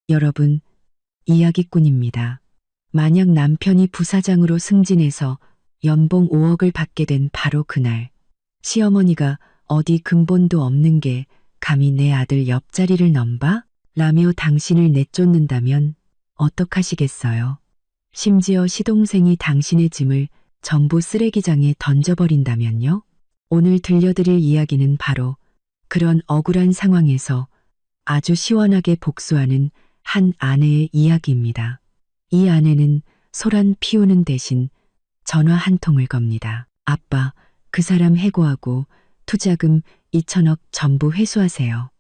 여러분, 이야기꾼입니다. 만약 남편이 부사장으로 승진해서 연봉 5억을 받게 된 바로 그날, 시어머니가 어디 근본도 없는 게 감히 내 아들 옆자리를 넘봐? 라며 당신을 내쫓는다면 어떡하시겠어요? 심지어 시동생이 당신의 짐을 전부 쓰레기장에 던져버린다면요? 오늘 들려드릴 이야기는 바로 그런 억울한 상황에서 아주 시원하게 복수하는 한 아내의 이야기입니다. 이 아내는 소란 피우는 대신 전화 한 통을 겁니다. 아빠, 그 사람 해고하고 투자금 2천억 전부 회수하세요.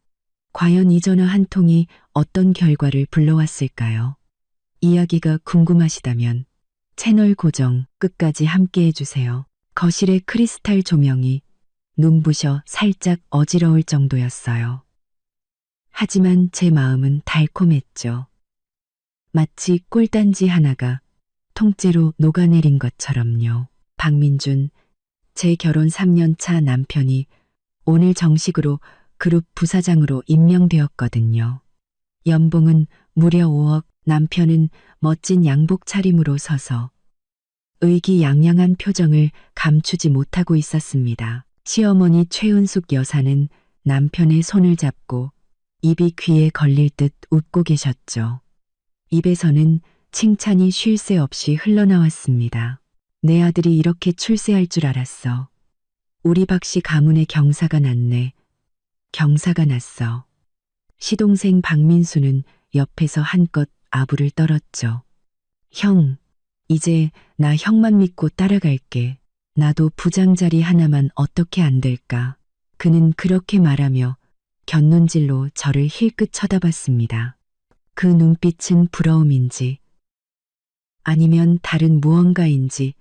과연 이 전화 한 통이 어떤 결과를 불러왔을까요? 이야기가 궁금하시다면 채널 고정 끝까지 함께 해주세요. 거실의 크리스탈 조명이 눈부셔 살짝 어지러울 정도였어요. 하지만 제 마음은 달콤했죠. 마치 꿀단지 하나가 통째로 녹아내린 것처럼요. 박민준, 제 결혼 3년 차 남편이 오늘 정식으로 그룹 부사장으로 임명되었거든요. 연봉은 무려 5억, 남편은 멋진 양복 차림으로 서서 의기양양한 표정을 감추지 못하고 있었습니다. 시어머니 최은숙 여사는 남편의 손을 잡고 입이 귀에 걸릴 듯 웃고 계셨죠. 입에서는 칭찬이 쉴 새 없이 흘러나왔습니다. 내 아들이 이렇게 출세할 줄 알았어. 우리 박씨 가문에 경사가 났네. 경사가 났어. 시동생 박민수는 옆에서 한껏 아부를 떨었죠. 형, 이제 나 형만 믿고 따라갈게. 나도 부장 자리 하나만 어떻게 안 될까. 그는 그렇게 말하며 곁눈질로 저를 힐끗 쳐다봤습니다. 그 눈빛은 부러움인지 아니면 다른 무언가인지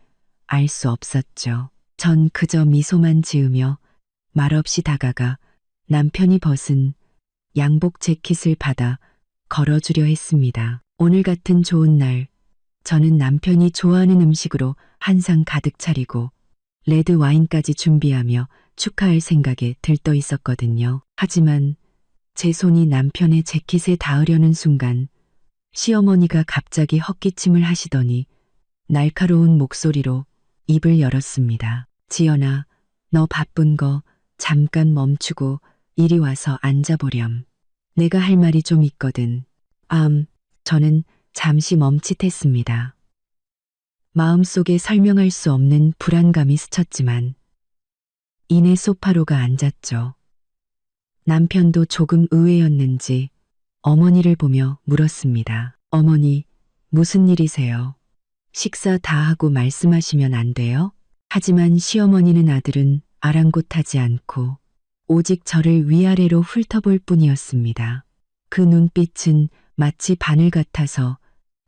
알 수 없었죠. 전 그저 미소만 지으며 말없이 다가가 남편이 벗은 양복 재킷을 받아 걸어주려 했습니다. 오늘 같은 좋은 날, 저는 남편이 좋아하는 음식으로 한 상 가득 차리고 레드 와인까지 준비하며 축하할 생각에 들떠 있었거든요. 하지만 제 손이 남편의 재킷에 닿으려는 순간 시어머니가 갑자기 헛기침을 하시더니 날카로운 목소리로 입을 열었습니다. 지연아, 너 바쁜 거 잠깐 멈추고 이리 와서 앉아보렴. 내가 할 말이 좀 있거든. 저는 잠시 멈칫했습니다. 마음속에 설명할 수 없는 불안감이 스쳤지만 이내 소파로가 앉았죠. 남편도 조금 의외였는지 어머니를 보며 물었습니다. 어머니, 무슨 일이세요? 식사 다 하고 말씀하시면 안 돼요? 하지만 시어머니는 아들은 아랑곳하지 않고 오직 저를 위아래로 훑어볼 뿐이었습니다. 그 눈빛은 마치 바늘 같아서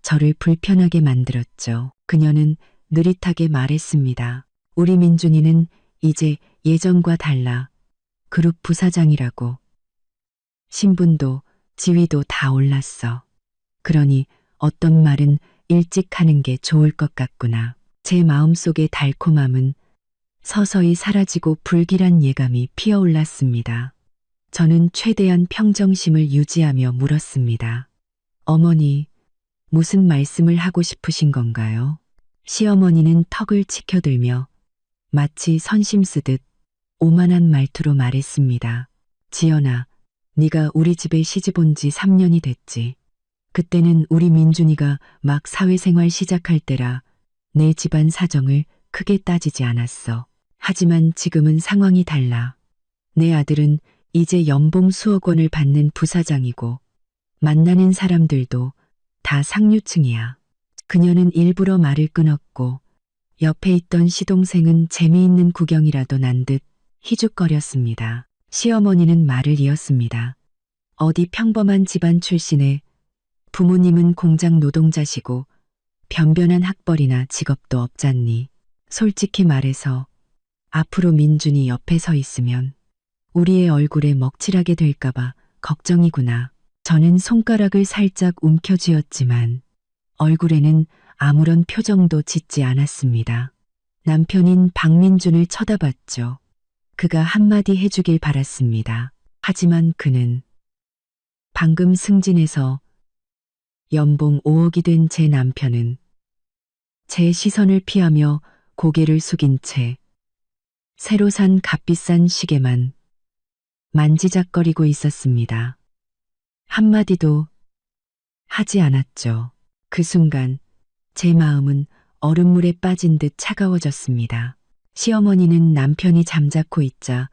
저를 불편하게 만들었죠. 그녀는 느릿하게 말했습니다. 우리 민준이는 이제 예전과 달라 그룹 부사장이라고. 신분도 지위도 다 올랐어. 그러니 어떤 말은 일찍 하는 게 좋을 것 같구나. 제 마음속의 달콤함은 서서히 사라지고 불길한 예감이 피어올랐습니다. 저는 최대한 평정심을 유지하며 물었습니다. 어머니, 무슨 말씀을 하고 싶으신 건가요? 시어머니는 턱을 치켜들며 마치 선심 쓰듯 오만한 말투로 말했습니다. 지연아, 네가 우리 집에 시집 온 지 3년이 됐지. 그때는 우리 민준이가 막 사회생활 시작할 때라 내 집안 사정을 크게 따지지 않았어. 하지만 지금은 상황이 달라. 내 아들은 이제 연봉 수억 원을 받는 부사장이고 만나는 사람들도 다 상류층이야. 그녀는 일부러 말을 끊었고 옆에 있던 시동생은 재미있는 구경이라도 난 듯 희죽거렸습니다. 시어머니는 말을 이었습니다. 어디 평범한 집안 출신의 부모님은 공장 노동자시고 변변한 학벌이나 직업도 없잖니. 솔직히 말해서 앞으로 민준이 옆에 서 있으면 우리의 얼굴에 먹칠하게 될까봐 걱정이구나. 저는 손가락을 살짝 움켜쥐었지만 얼굴에는 아무런 표정도 짓지 않았습니다. 남편인 박민준을 쳐다봤죠. 그가 한마디 해주길 바랐습니다. 하지만 그는 방금 승진해서 연봉 5억이 된 제 남편은 제 시선을 피하며 고개를 숙인 채 새로 산 값비싼 시계만 만지작거리고 있었습니다. 한마디도 하지 않았죠. 그 순간 제 마음은 얼음물에 빠진 듯 차가워졌습니다. 시어머니는 남편이 잠자코 있자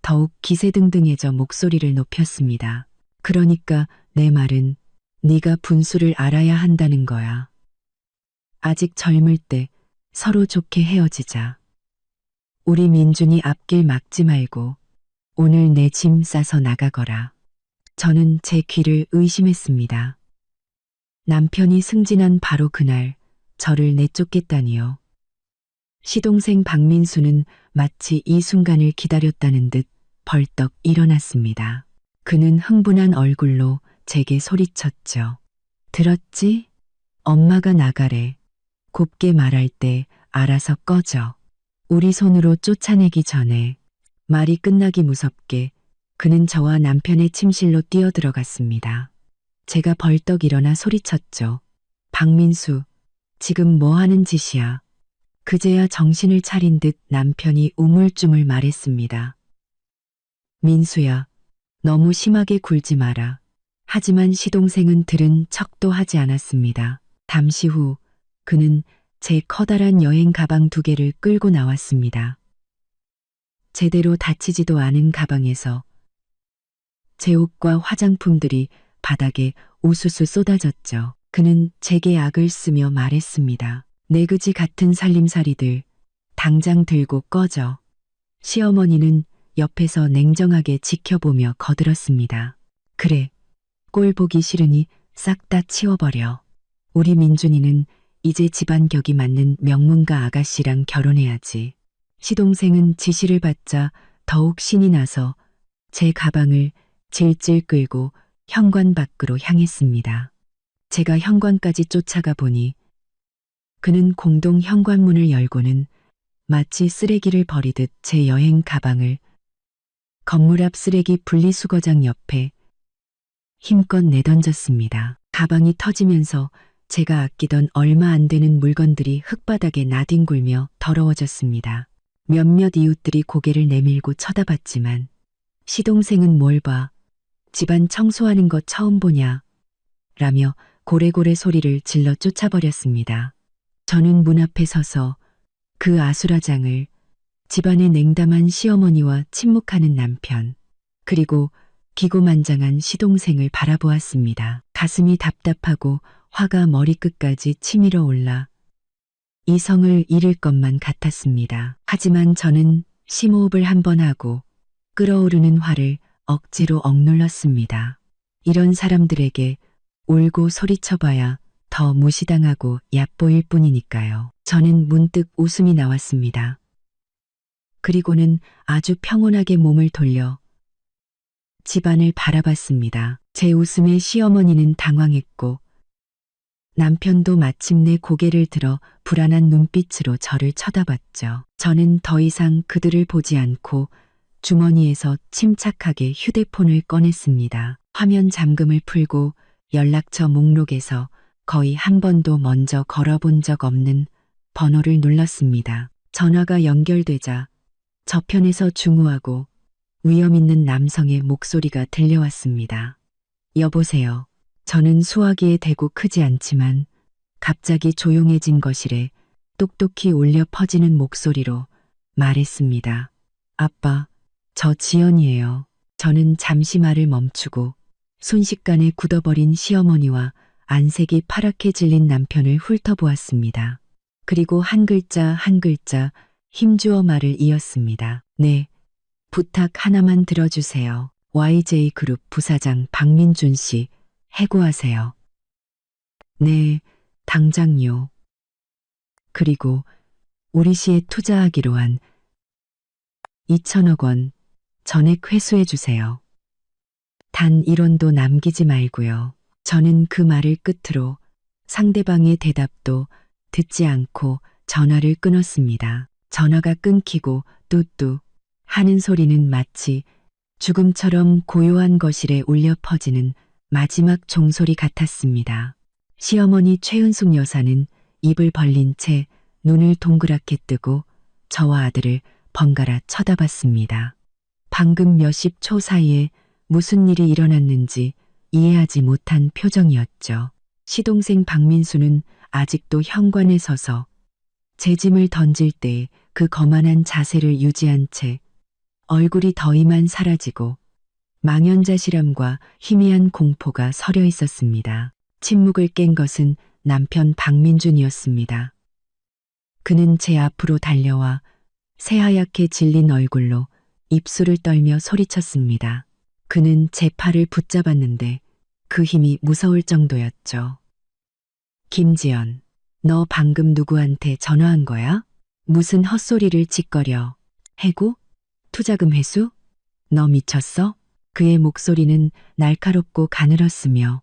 더욱 기세등등해져 목소리를 높였습니다. 그러니까 내 말은 네가 분수를 알아야 한다는 거야. 아직 젊을 때 서로 좋게 헤어지자. 우리 민준이 앞길 막지 말고 오늘 내 짐 싸서 나가거라. 저는 제 귀를 의심했습니다. 남편이 승진한 바로 그날 저를 내쫓겠다니요. 시동생 박민수는 마치 이 순간을 기다렸다는 듯 벌떡 일어났습니다. 그는 흥분한 얼굴로 제게 소리쳤죠. 들었지? 엄마가 나가래. 곱게 말할 때 알아서 꺼져. 우리 손으로 쫓아내기 전에. 말이 끝나기 무섭게 그는 저와 남편의 침실로 뛰어들어갔습니다. 제가 벌떡 일어나 소리쳤죠. 박민수, 지금 뭐 하는 짓이야? 그제야 정신을 차린 듯 남편이 우물쭈물 말했습니다. 민수야, 너무 심하게 굴지 마라. 하지만 시동생은 들은 척도 하지 않았습니다. 잠시 후 그는 제 커다란 여행 가방 2개를 끌고 나왔습니다. 제대로 닫히지도 않은 가방에서 제 옷과 화장품들이 바닥에 우수수 쏟아졌죠. 그는 제게 악을 쓰며 말했습니다. 내 그지 같은 살림살이들, 당장 들고 꺼져. 시어머니는 옆에서 냉정하게 지켜보며 거들었습니다. 그래, 꼴 보기 싫으니 싹 다 치워버려. 우리 민준이는 이제 집안 격이 맞는 명문가 아가씨랑 결혼해야지. 시동생은 지시를 받자 더욱 신이 나서 제 가방을 질질 끌고 현관 밖으로 향했습니다. 제가 현관까지 쫓아가 보니 그는 공동 현관문을 열고는 마치 쓰레기를 버리듯 제 여행 가방을 건물 앞 쓰레기 분리수거장 옆에 힘껏 내던졌습니다. 가방이 터지면서 제가 아끼던 얼마 안 되는 물건들이 흙바닥에 나뒹굴며 더러워졌습니다. 몇몇 이웃들이 고개를 내밀고 쳐다봤지만 시동생은 뭘 봐. 집안 청소하는 거 처음 보냐. 라며 고래고래 소리를 질러 쫓아버렸습니다. 저는 문 앞에 서서 그 아수라장을 집안의 냉담한 시어머니와 침묵하는 남편, 그리고 기고만장한 시동생을 바라보았습니다. 가슴이 답답하고 화가 머리끝까지 치밀어 올라 이성을 잃을 것만 같았습니다. 하지만 저는 심호흡을 한번 하고 끓어오르는 화를 억지로 억눌렀습니다. 이런 사람들에게 울고 소리쳐봐야 더 무시당하고 얕보일 뿐이니까요. 저는 문득 웃음이 나왔습니다. 그리고는 아주 평온하게 몸을 돌려 집안을 바라봤습니다. 제 웃음에 시어머니는 당황했고 남편도 마침내 고개를 들어 불안한 눈빛으로 저를 쳐다봤죠. 저는 더 이상 그들을 보지 않고 주머니에서 침착하게 휴대폰을 꺼냈습니다. 화면 잠금을 풀고 연락처 목록에서 거의 한 번도 먼저 걸어본 적 없는 번호를 눌렀습니다. 전화가 연결되자 저편에서 중후하고 위험 있는 남성의 목소리가 들려왔습니다. 여보세요. 저는 수화기에 대고 크지 않지만 갑자기 조용해진 거실에 똑똑히 울려 퍼지는 목소리로 말했습니다. 아빠, 저 지연이에요. 저는 잠시 말을 멈추고 순식간에 굳어버린 시어머니와 안색이 파랗게 질린 남편을 훑어보았습니다. 그리고 한 글자 한 글자 힘주어 말을 이었습니다. 네, 부탁 하나만 들어주세요. YJ그룹 부사장 박민준 씨, 해고하세요. 네, 당장요. 그리고 우리 시에 투자하기로 한 2천억 원 전액 회수해 주세요. 단 1원도 남기지 말고요. 저는 그 말을 끝으로 상대방의 대답도 듣지 않고 전화를 끊었습니다. 전화가 끊기고 뚜뚜 하는 소리는 마치 죽음처럼 고요한 거실에 울려 퍼지는 마지막 종소리 같았습니다. 시어머니 최은숙 여사는 입을 벌린 채 눈을 동그랗게 뜨고 저와 아들을 번갈아 쳐다봤습니다. 방금 몇십 초 사이에 무슨 일이 일어났는지 이해하지 못한 표정이었죠. 시동생 박민수는 아직도 현관에 서서 제 짐을 던질 때 그 거만한 자세를 유지한 채 얼굴이 더 이만 사라지고 망연자실함과 희미한 공포가 서려 있었습니다. 침묵을 깬 것은 남편 박민준이었습니다. 그는 제 앞으로 달려와 새하얗게 질린 얼굴로 입술을 떨며 소리쳤습니다. 그는 제 팔을 붙잡았는데 그 힘이 무서울 정도였죠. 김지연, 너 방금 누구한테 전화한 거야? 무슨 헛소리를 짓거려. 해고? 투자금 회수? 너 미쳤어? 그의 목소리는 날카롭고 가늘었으며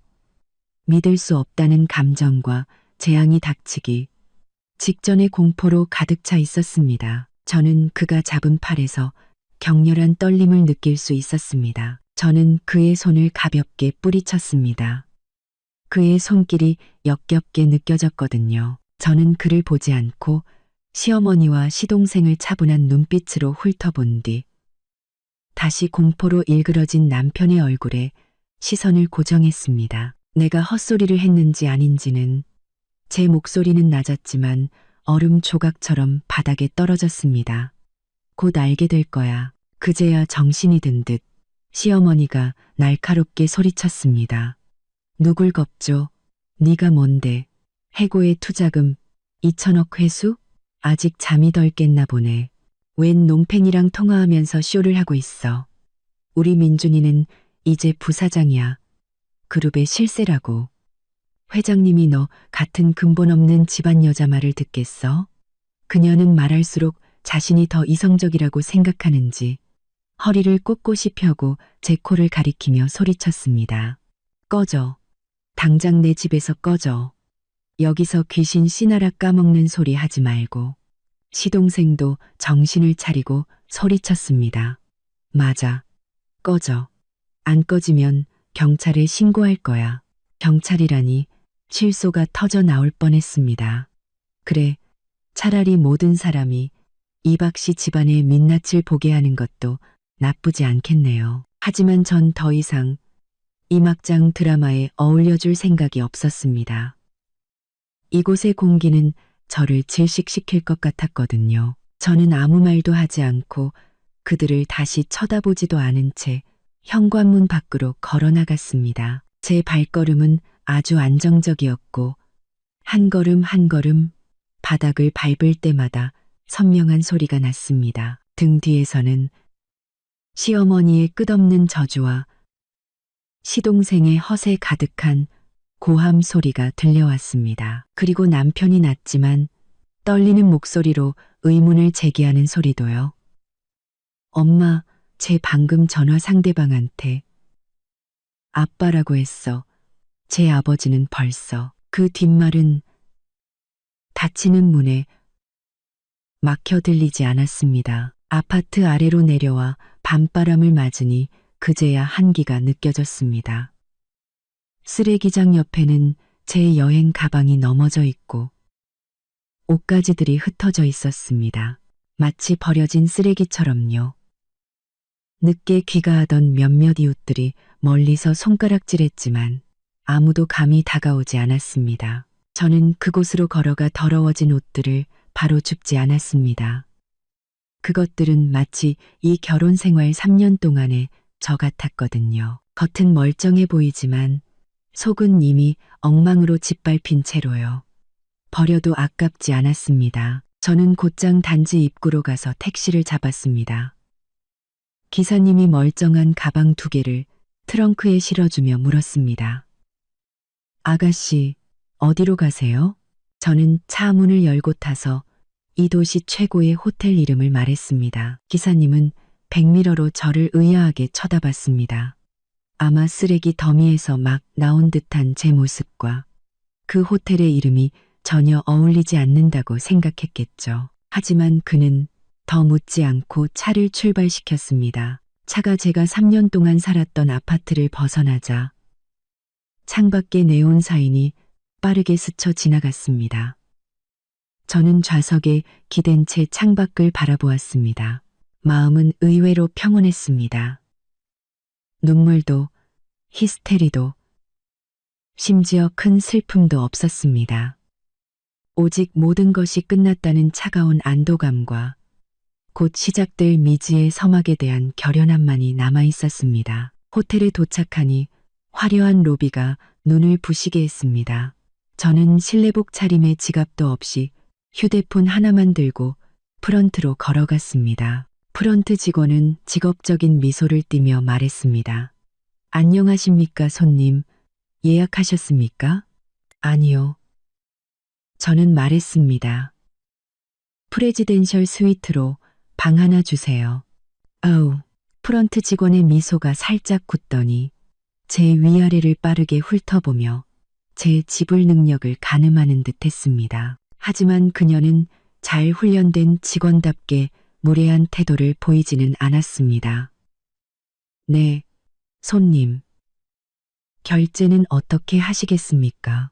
믿을 수 없다는 감정과 재앙이 닥치기 직전의 공포로 가득 차 있었습니다. 저는 그가 잡은 팔에서 격렬한 떨림을 느낄 수 있었습니다. 저는 그의 손을 가볍게 뿌리쳤습니다. 그의 손길이 역겹게 느껴졌거든요. 저는 그를 보지 않고 시어머니와 시동생을 차분한 눈빛으로 훑어본 뒤 다시 공포로 일그러진 남편의 얼굴에 시선을 고정했습니다. 내가 헛소리를 했는지 아닌지는 제 목소리는 낮았지만 얼음 조각처럼 바닥에 떨어졌습니다. 곧 알게 될 거야. 그제야 정신이 든 듯 시어머니가 날카롭게 소리쳤습니다. 누굴 겁줘? 네가 뭔데? 해고의 투자금 2천억 회수? 아직 잠이 덜 깼나 보네. 웬 농팬이랑 통화하면서 쇼를 하고 있어. 우리 민준이는 이제 부사장이야. 그룹의 실세라고. 회장님이 너 같은 근본 없는 집안 여자 말을 듣겠어? 그녀는 말할수록 자신이 더 이성적이라고 생각하는지 허리를 꼿꼿이 펴고 제 코를 가리키며 소리쳤습니다. 꺼져. 당장 내 집에서 꺼져. 여기서 귀신 씨나라 까먹는 소리 하지 말고. 시동생도 정신을 차리고 소리쳤습니다. 맞아. 꺼져. 안 꺼지면 경찰에 신고할 거야. 경찰이라니 실소가 터져 나올 뻔했습니다. 그래, 차라리 모든 사람이 이박 씨 집안의 민낯을 보게 하는 것도 나쁘지 않겠네요. 하지만 전 더 이상 이 막장 드라마에 어울려줄 생각이 없었습니다. 이곳의 공기는 저를 질식시킬 것 같았거든요. 저는 아무 말도 하지 않고 그들을 다시 쳐다보지도 않은 채 현관문 밖으로 걸어 나갔습니다. 제 발걸음은 아주 안정적이었고 한 걸음 한 걸음 바닥을 밟을 때마다 선명한 소리가 났습니다. 등 뒤에서는 시어머니의 끝없는 저주와 시동생의 허세 가득한 고함 소리가 들려왔습니다. 그리고 남편이 낮지만 떨리는 목소리로 의문을 제기하는 소리도요. 엄마, 제 방금 전화 상대방한테 아빠라고 했어. 제 아버지는 벌써. 그 뒷말은 닫히는 문에 막혀 들리지 않았습니다. 아파트 아래로 내려와 밤바람을 맞으니 그제야 한기가 느껴졌습니다. 쓰레기장 옆에는 제 여행 가방이 넘어져 있고 옷가지들이 흩어져 있었습니다. 마치 버려진 쓰레기처럼요. 늦게 귀가하던 몇몇 이웃들이 멀리서 손가락질했지만 아무도 감히 다가오지 않았습니다. 저는 그곳으로 걸어가 더러워진 옷들을 바로 줍지 않았습니다. 그것들은 마치 이 결혼 생활 3년 동안의 저 같았거든요. 겉은 멀쩡해 보이지만 속은 이미 엉망으로 짓밟힌 채로요. 버려도 아깝지 않았습니다. 저는 곧장 단지 입구로 가서 택시를 잡았습니다. 기사님이 멀쩡한 가방 2개를 트렁크에 실어주며 물었습니다. 아가씨, 어디로 가세요? 저는 차 문을 열고 타서 이 도시 최고의 호텔 이름을 말했습니다. 기사님은 백미러로 저를 의아하게 쳐다봤습니다. 아마 쓰레기 더미에서 막 나온 듯한 제 모습과 그 호텔의 이름이 전혀 어울리지 않는다고 생각했겠죠. 하지만 그는 더 묻지 않고 차를 출발시켰습니다. 차가 제가 3년 동안 살았던 아파트를 벗어나자 창밖에 네온 사인이 빠르게 스쳐 지나갔습니다. 저는 좌석에 기댄 채 창밖을 바라보았습니다. 마음은 의외로 평온했습니다. 눈물도, 히스테리도, 심지어 큰 슬픔도 없었습니다. 오직 모든 것이 끝났다는 차가운 안도감과 곧 시작될 미지의 서막에 대한 결연함만이 남아 있었습니다. 호텔에 도착하니 화려한 로비가 눈을 부시게 했습니다. 저는 실내복 차림에 지갑도 없이 휴대폰 하나만 들고 프런트로 걸어갔습니다. 프런트 직원은 직업적인 미소를 띠며 말했습니다. 안녕하십니까, 손님. 예약하셨습니까? 아니요. 저는 말했습니다. 프레지덴셜 스위트로 방 하나 주세요. 아우, 프런트 직원의 미소가 살짝 굳더니 제 위아래를 빠르게 훑어보며 제 지불 능력을 가늠하는 듯 했습니다. 하지만 그녀는 잘 훈련된 직원답게 무례한 태도를 보이지는 않았습니다. 네, 손님. 결제는 어떻게 하시겠습니까?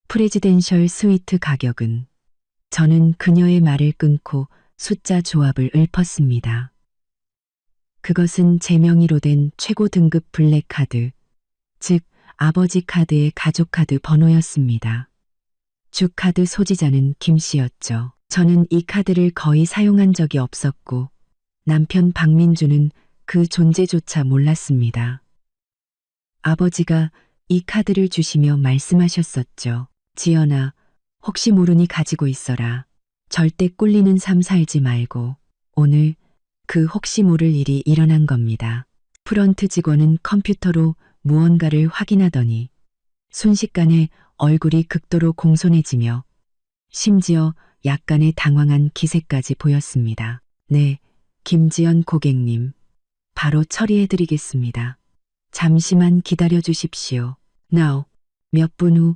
프레지덴셜 스위트 가격은. 저는 그녀의 말을 끊고 숫자 조합을 읊었습니다. 그것은 제 명의로 된 최고 등급 블랙카드, 즉 아버지 카드의 가족카드 번호였습니다. 주카드 소지자는 김 씨였죠. 저는 이 카드를 거의 사용한 적이 없었고 남편 박민주는 그 존재조차 몰랐습니다. 아버지가 이 카드를 주시며 말씀하셨었죠. 지연아, 혹시 모르니 가지고 있어라. 절대 꿀리는 삶 살지 말고. 오늘 그 혹시 모를 일이 일어난 겁니다. 프런트 직원은 컴퓨터로 무언가를 확인하더니 순식간에 얼굴이 극도로 공손해지며 심지어 약간의 당황한 기색까지 보였습니다. 네, 김지연 고객님. 바로 처리해드리겠습니다. 잠시만 기다려 주십시오. Now. 몇 분 후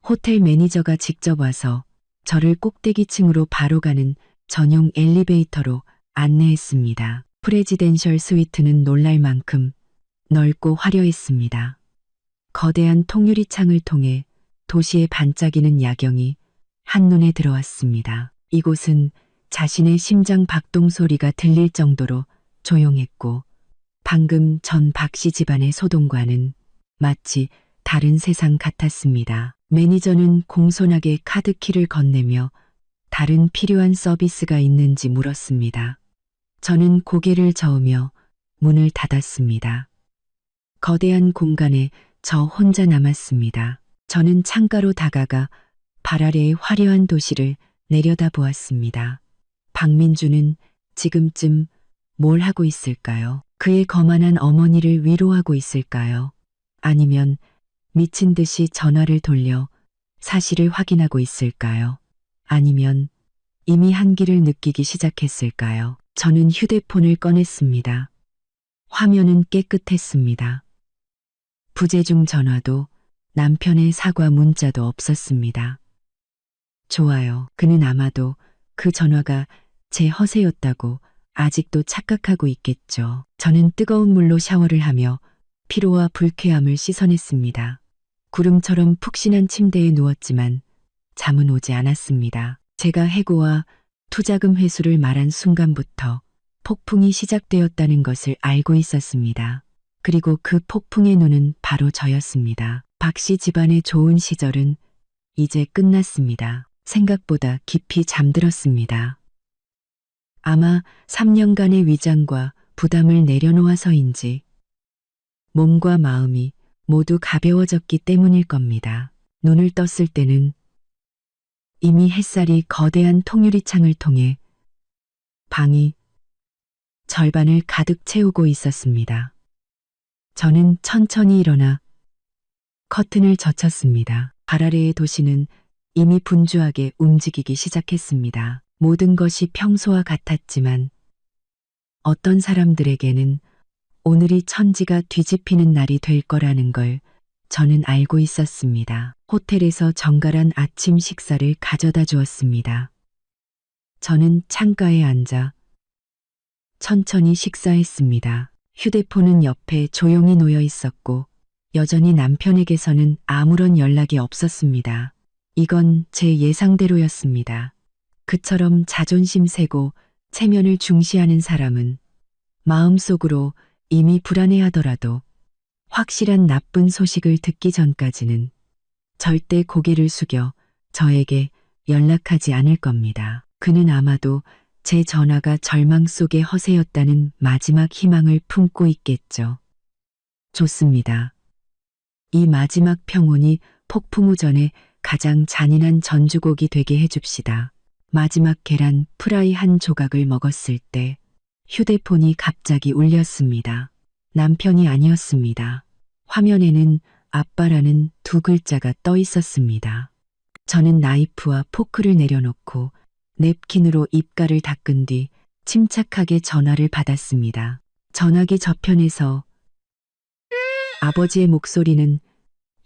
호텔 매니저가 직접 와서 저를 꼭대기층으로 바로 가는 전용 엘리베이터로 안내했습니다. 프레지덴셜 스위트는 놀랄 만큼 넓고 화려했습니다. 거대한 통유리 창을 통해 도시의 반짝이는 야경이 한눈에 들어왔습니다. 이곳은 자신의 심장 박동 소리가 들릴 정도로 조용했고 방금 전 박씨 집안의 소동과는 마치 다른 세상 같았습니다. 매니저는 공손하게 카드키를 건네며 다른 필요한 서비스가 있는지 물었습니다. 저는 고개를 저으며 문을 닫았습니다. 거대한 공간에 저 혼자 남았습니다. 저는 창가로 다가가 발 아래의 화려한 도시를 내려다보았습니다. 박민주는 지금쯤 뭘 하고 있을까요? 그의 거만한 어머니를 위로하고 있을까요? 아니면 미친 듯이 전화를 돌려 사실을 확인하고 있을까요? 아니면 이미 한기를 느끼기 시작했을까요? 저는 휴대폰을 꺼냈습니다. 화면은 깨끗했습니다. 부재중 전화도 남편의 사과 문자도 없었습니다. 좋아요. 그는 아마도 그 전화가 제 허세였다고 아직도 착각하고 있겠죠. 저는 뜨거운 물로 샤워를 하며 피로와 불쾌함을 씻어냈습니다. 구름처럼 푹신한 침대에 누웠지만 잠은 오지 않았습니다. 제가 해고와 투자금 회수를 말한 순간부터 폭풍이 시작되었다는 것을 알고 있었습니다. 그리고 그 폭풍의 눈은 바로 저였습니다. 박씨 집안의 좋은 시절은 이제 끝났습니다. 생각보다 깊이 잠들었습니다. 아마 3년간의 위장과 부담을 내려놓아서인지 몸과 마음이 모두 가벼워졌기 때문일 겁니다. 눈을 떴을 때는 이미 햇살이 거대한 통유리 창을 통해 방이 절반을 가득 채우고 있었습니다. 저는 천천히 일어나 커튼을 젖혔습니다. 발 아래의 도시는 이미 분주하게 움직이기 시작했습니다. 모든 것이 평소와 같았지만 어떤 사람들에게는 오늘이 천지가 뒤집히는 날이 될 거라는 걸 저는 알고 있었습니다. 호텔에서 정갈한 아침 식사를 가져다 주었습니다. 저는 창가에 앉아 천천히 식사했습니다. 휴대폰은 옆에 조용히 놓여 있었고 여전히 남편에게서는 아무런 연락이 없었습니다. 이건 제 예상대로였습니다. 그처럼 자존심 세고 체면을 중시하는 사람은 마음속으로 이미 불안해하더라도 확실한 나쁜 소식을 듣기 전까지는 절대 고개를 숙여 저에게 연락하지 않을 겁니다. 그는 아마도 제 전화가 절망 속의 허세였다는 마지막 희망을 품고 있겠죠. 좋습니다. 이 마지막 평온이 폭풍 후 전에 가장 잔인한 전주곡이 되게 해줍시다. 마지막 계란 프라이 한 조각을 먹었을 때 휴대폰이 갑자기 울렸습니다. 남편이 아니었습니다. 화면에는 아빠라는 두 글자가 떠 있었습니다. 저는 나이프와 포크를 내려놓고 냅킨으로 입가를 닦은 뒤 침착하게 전화를 받았습니다. 전화기 저편에서 아버지의 목소리는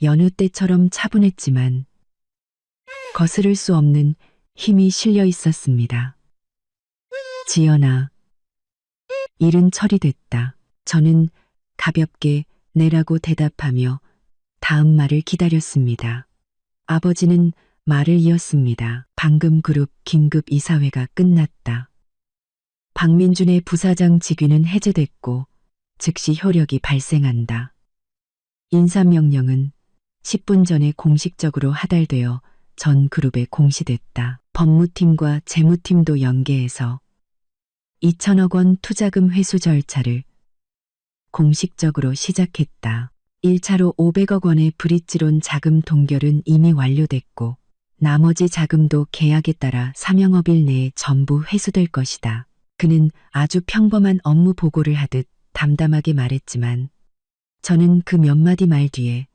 여느 때처럼 차분했지만 거스를 수 없는 힘이 실려 있었습니다. 지연아, 일은 처리됐다. 저는 가볍게 네라고 대답하며 다음 말을 기다렸습니다. 아버지는 말을 이었습니다. 방금 그룹 긴급 이사회가 끝났다. 박민준의 부사장 직위는 해제됐고 즉시 효력이 발생한다. 인사명령은 10분 전에 공식적으로 하달되어 전 그룹에 공시됐다. 법무팀과 재무팀도 연계해서 2천억 원 투자금 회수 절차를 공식적으로 시작했다. 1차로 500억 원의 브릿지론 자금 동결은 이미 완료됐고 나머지 자금도 계약에 따라 사명업일 내에 전부 회수될 것이다. 그는 아주 평범한 업무 보고를 하듯 담담하게 말했지만 저는 그 몇 마디 말 뒤에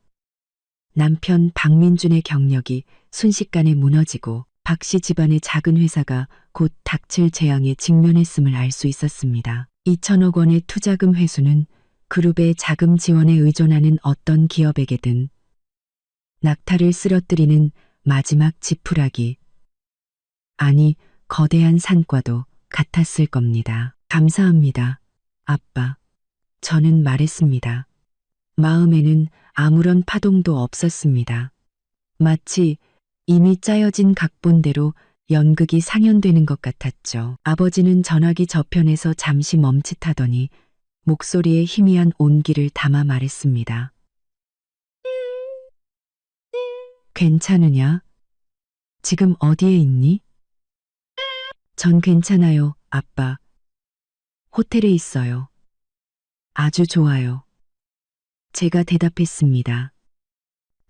남편 박민준의 경력이 순식간에 무너지고 박 씨 집안의 작은 회사가 곧 닥칠 재앙에 직면했음을 알 수 있었습니다. 2천억 원의 투자금 회수는 그룹의 자금 지원에 의존하는 어떤 기업에게든 낙타를 쓰러뜨리는 마지막 지푸라기, 아니 거대한 산과도 같았을 겁니다. 감사합니다, 아빠. 저는 말했습니다. 마음에는 아무런 파동도 없었습니다. 마치 이미 짜여진 각본대로 연극이 상연되는 것 같았죠. 아버지는 전화기 저편에서 잠시 멈칫하더니 목소리에 희미한 온기를 담아 말했습니다. 괜찮으냐? 지금 어디에 있니? 전 괜찮아요, 아빠. 호텔에 있어요. 아주 좋아요. 제가 대답했습니다.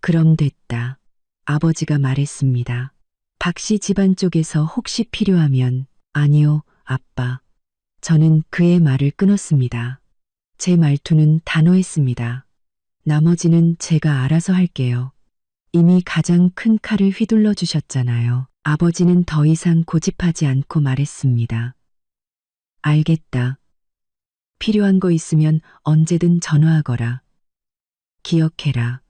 그럼 됐다. 아버지가 말했습니다. 박 씨 집안 쪽에서 혹시 필요하면 아니요, 아빠. 저는 그의 말을 끊었습니다. 제 말투는 단호했습니다. 나머지는 제가 알아서 할게요. 이미 가장 큰 칼을 휘둘러 주셨잖아요. 아버지는 더 이상 고집하지 않고 말했습니다. 알겠다. 필요한 거 있으면 언제든 전화하거라. 기억해라.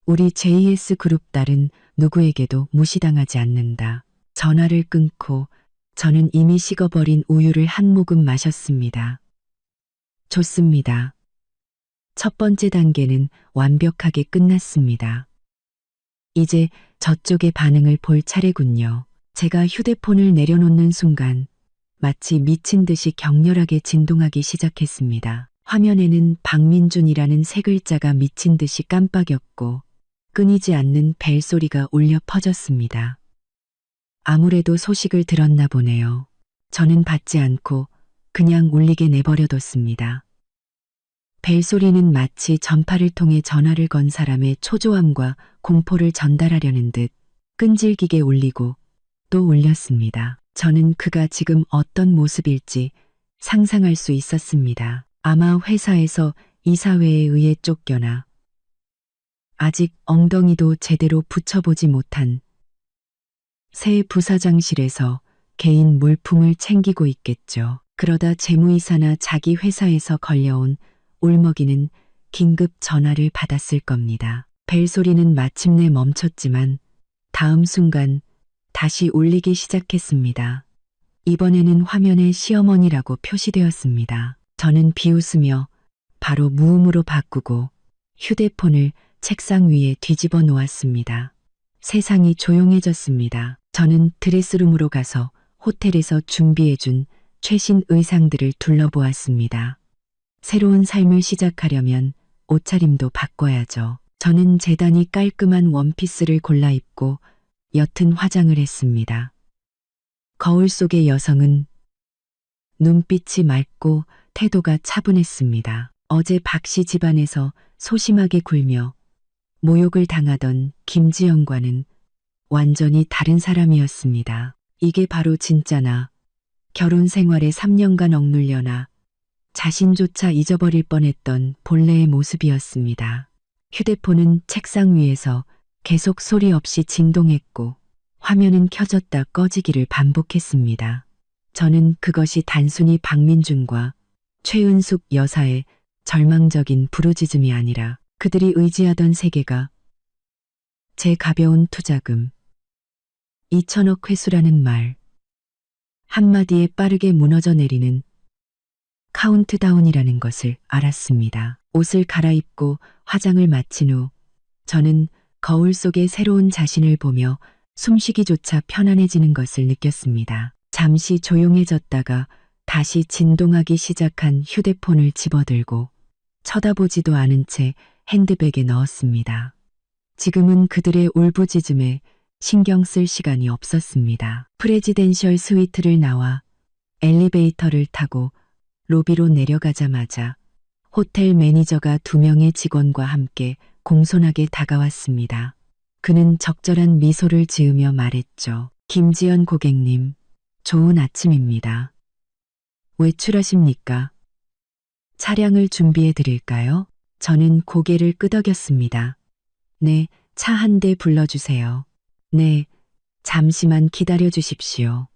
우리 JS 그룹 딸은 누구에게도 무시당하지 않는다. 전화를 끊고 저는 이미 식어버린 우유를 한 모금 마셨습니다. 좋습니다. 첫 번째 단계는 완벽하게 끝났습니다. 이제 저쪽의 반응을 볼 차례군요. 제가 휴대폰을 내려놓는 순간 마치 미친 듯이 격렬하게 진동하기 시작했습니다. 화면에는 박민준이라는 세 글자가 미친 듯이 깜빡였고 끊이지 않는 벨소리가 울려 퍼졌습니다. 아무래도 소식을 들었나 보네요. 저는 받지 않고 그냥 울리게 내버려뒀습니다. 벨소리는 마치 전파를 통해 전화를 건 사람의 초조함과 공포를 전달하려는 듯 끈질기게 울리고 또 울렸습니다. 저는 그가 지금 어떤 모습일지 상상할 수 있었습니다. 아마 회사에서 이사회에 의해 쫓겨나 아직 엉덩이도 제대로 붙여보지 못한 새 부사장실에서 개인 물품을 챙기고 있겠죠. 그러다 재무이사나 자기 회사에서 걸려온 울먹이는 긴급 전화를 받았을 겁니다. 벨소리는 마침내 멈췄지만 다음 순간 다시 울리기 시작했습니다. 이번에는 화면에 시어머니라고 표시되었습니다. 저는 비웃으며 바로 무음으로 바꾸고 휴대폰을 책상 위에 뒤집어 놓았습니다. 세상이 조용해졌습니다. 저는 드레스룸으로 가서 호텔에서 준비해준 최신 의상들을 둘러보았습니다. 새로운 삶을 시작하려면 옷차림도 바꿔야죠. 저는 재단이 깔끔한 원피스를 골라 입고 옅은 화장을 했습니다. 거울 속의 여성은 눈빛이 맑고 태도가 차분했습니다. 어제 박씨 집안에서 소심하게 굴며 모욕을 당하던 김지영과는 완전히 다른 사람이었습니다. 이게 바로 진짜나 결혼 생활에 3년간 억눌려나 자신조차 잊어버릴 뻔했던 본래의 모습이었습니다. 휴대폰은 책상 위에서 계속 소리 없이 진동했고 화면은 켜졌다 꺼지기를 반복했습니다. 저는 그것이 단순히 박민준과 최은숙 여사의 절망적인 부르짖음이 아니라 그들이 의지하던 세계가 제 가벼운 투자금 2천억 회수라는 말 한마디에 빠르게 무너져 내리는 카운트다운이라는 것을 알았습니다. 옷을 갈아입고 화장을 마친 후 저는 거울 속의 새로운 자신을 보며 숨쉬기조차 편안해지는 것을 느꼈습니다. 잠시 조용해졌다가 다시 진동하기 시작한 휴대폰을 집어들고 쳐다보지도 않은 채 핸드백에 넣었습니다. 지금은 그들의 울부짖음에 신경 쓸 시간이 없었습니다. 프레지덴셜 스위트를 나와 엘리베이터를 타고 로비로 내려가자마자 호텔 매니저가 2명의 직원과 함께 공손하게 다가왔습니다. 그는 적절한 미소를 지으며 말했죠. 김지연 고객님, 좋은 아침입니다. 외출하십니까? 차량을 준비해 드릴까요? 저는 고개를 끄덕였습니다. 네, 차 한 대 불러주세요. 네, 잠시만 기다려 주십시오.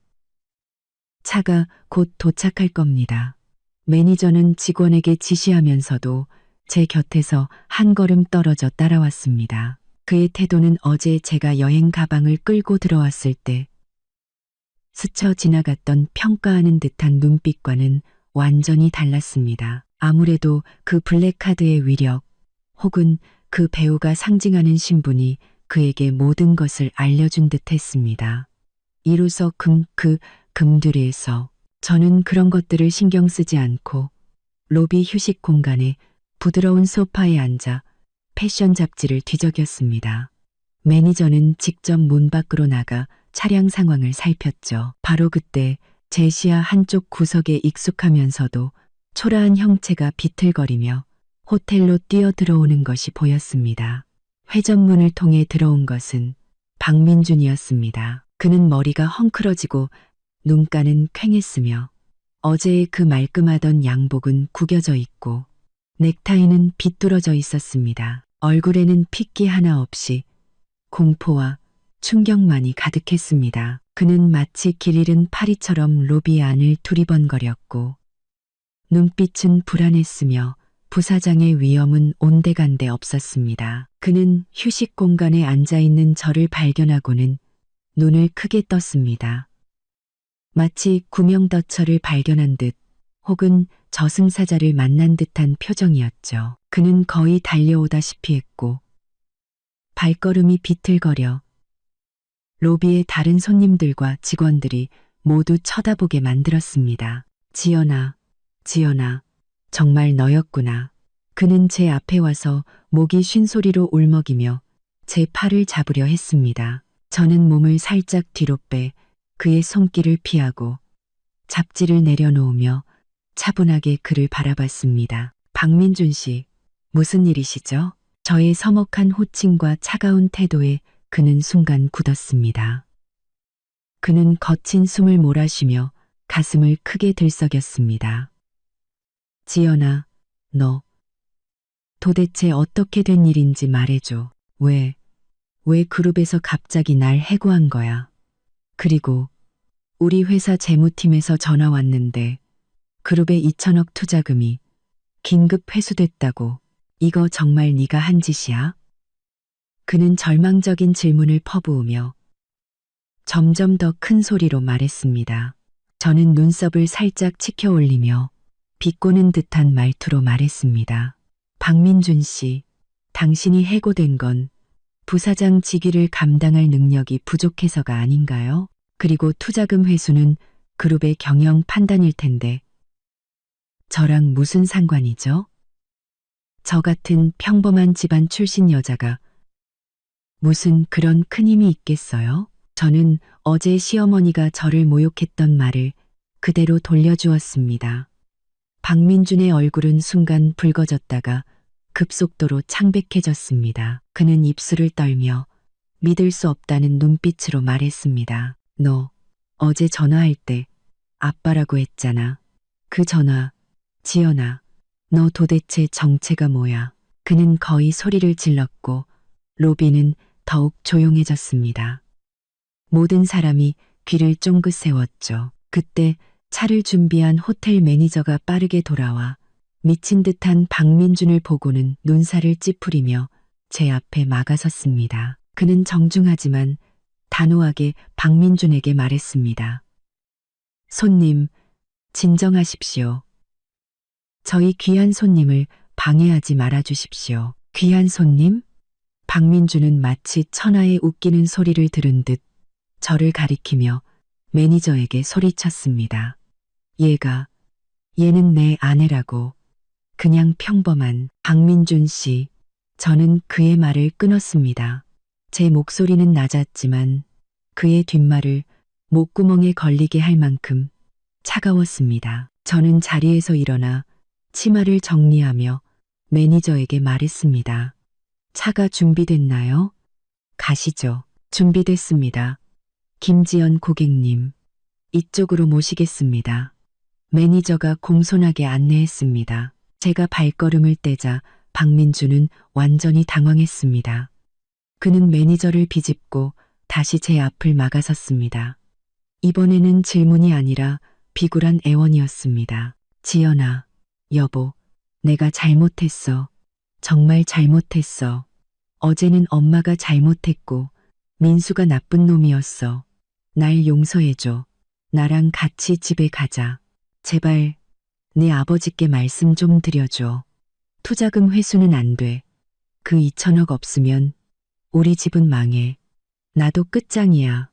차가 곧 도착할 겁니다. 매니저는 직원에게 지시하면서도 제 곁에서 한 걸음 떨어져 따라왔습니다. 그의 태도는 어제 제가 여행 가방을 끌고 들어왔을 때 스쳐 지나갔던 평가하는 듯한 눈빛과는 완전히 달랐습니다. 아무래도 그 블랙카드의 위력 혹은 그 배우가 상징하는 신분이 그에게 모든 것을 알려준 듯 했습니다. 이로써 금두리에서 저는 그런 것들을 신경 쓰지 않고 로비 휴식 공간에 부드러운 소파에 앉아 패션 잡지를 뒤적였습니다. 매니저는 직접 문 밖으로 나가 차량 상황을 살폈죠. 바로 그때 제 시야 한쪽 구석에 익숙하면서도 초라한 형체가 비틀거리며 호텔로 뛰어들어오는 것이 보였습니다. 회전문을 통해 들어온 것은 박민준이었습니다. 그는 머리가 헝클어지고 눈가는 퀭했으며 어제의 그 말끔하던 양복은 구겨져 있고 넥타이는 비뚤어져 있었습니다. 얼굴에는 핏기 하나 없이 공포와 충격만이 가득했습니다. 그는 마치 길 잃은 파리처럼 로비 안을 두리번거렸고 눈빛은 불안했으며 부사장의 위험은 온데간데 없었습니다. 그는 휴식 공간에 앉아있는 저를 발견하고는 눈을 크게 떴습니다. 마치 구명더처를 발견한 듯 혹은 저승사자를 만난 듯한 표정이었죠. 그는 거의 달려오다시피 했고 발걸음이 비틀거려 로비의 다른 손님들과 직원들이 모두 쳐다보게 만들었습니다. 지연아, 지연아, 정말 너였구나. 그는 제 앞에 와서 목이 쉰 소리로 울먹이며 제 팔을 잡으려 했습니다. 저는 몸을 살짝 뒤로 빼 그의 손길을 피하고 잡지를 내려놓으며 차분하게 그를 바라봤습니다. 박민준 씨, 무슨 일이시죠? 저의 서먹한 호칭과 차가운 태도에 그는 순간 굳었습니다. 그는 거친 숨을 몰아쉬며 가슴을 크게 들썩였습니다. 지연아, 너 도대체 어떻게 된 일인지 말해줘. 왜 그룹에서 갑자기 날 해고한 거야? 그리고 우리 회사 재무팀에서 전화 왔는데 그룹의 2천억 투자금이 긴급 회수됐다고. 이거 정말 네가 한 짓이야? 그는 절망적인 질문을 퍼부으며 점점 더 큰 소리로 말했습니다. 저는 눈썹을 살짝 치켜 올리며 비꼬는 듯한 말투로 말했습니다. 박민준 씨, 당신이 해고된 건 부사장 직위를 감당할 능력이 부족해서가 아닌가요? 그리고 투자금 회수는 그룹의 경영 판단일 텐데 저랑 무슨 상관이죠? 저 같은 평범한 집안 출신 여자가 무슨 그런 큰 힘이 있겠어요? 저는 어제 시어머니가 저를 모욕했던 말을 그대로 돌려주었습니다. 박민준의 얼굴은 순간 붉어졌다가 급속도로 창백해졌습니다. 그는 입술을 떨며 믿을 수 없다는 눈빛으로 말했습니다. 너 어제 전화할 때 아빠라고 했잖아. 그 전화, 지연아, 너 도대체 정체가 뭐야? 그는 거의 소리를 질렀고 로비는 더욱 조용해졌습니다. 모든 사람이 귀를 쫑긋 세웠죠. 그때 차를 준비한 호텔 매니저가 빠르게 돌아와 미친 듯한 박민준을 보고는 눈살을 찌푸리며 제 앞에 막아섰습니다. 그는 정중하지만 단호하게 박민준에게 말했습니다. 손님, 진정하십시오. 저희 귀한 손님을 방해하지 말아 주십시오. 귀한 손님? 박민준은 마치 천하의 웃기는 소리를 들은 듯 저를 가리키며 매니저에게 소리쳤습니다. 얘는 내 아내라고. 그냥 평범한 박민준 씨. 저는 그의 말을 끊었습니다. 제 목소리는 낮았지만 그의 뒷말을 목구멍에 걸리게 할 만큼 차가웠습니다. 저는 자리에서 일어나 치마를 정리하며 매니저에게 말했습니다. 차가 준비됐나요? 가시죠. 준비됐습니다. 김지연 고객님, 이쪽으로 모시겠습니다. 매니저가 공손하게 안내했습니다. 제가 발걸음을 떼자 박민준은 완전히 당황했습니다. 그는 매니저를 비집고 다시 제 앞을 막아섰습니다. 이번에는 질문이 아니라 비굴한 애원이었습니다. 지연아, 여보, 내가 잘못했어. 정말 잘못했어. 어제는 엄마가 잘못했고 민수가 나쁜 놈이었어. 날 용서해줘. 나랑 같이 집에 가자. 제발 네 아버지께 말씀 좀 드려줘. 투자금 회수는 안 돼. 그 2천억 없으면 우리 집은 망해. 나도 끝장이야.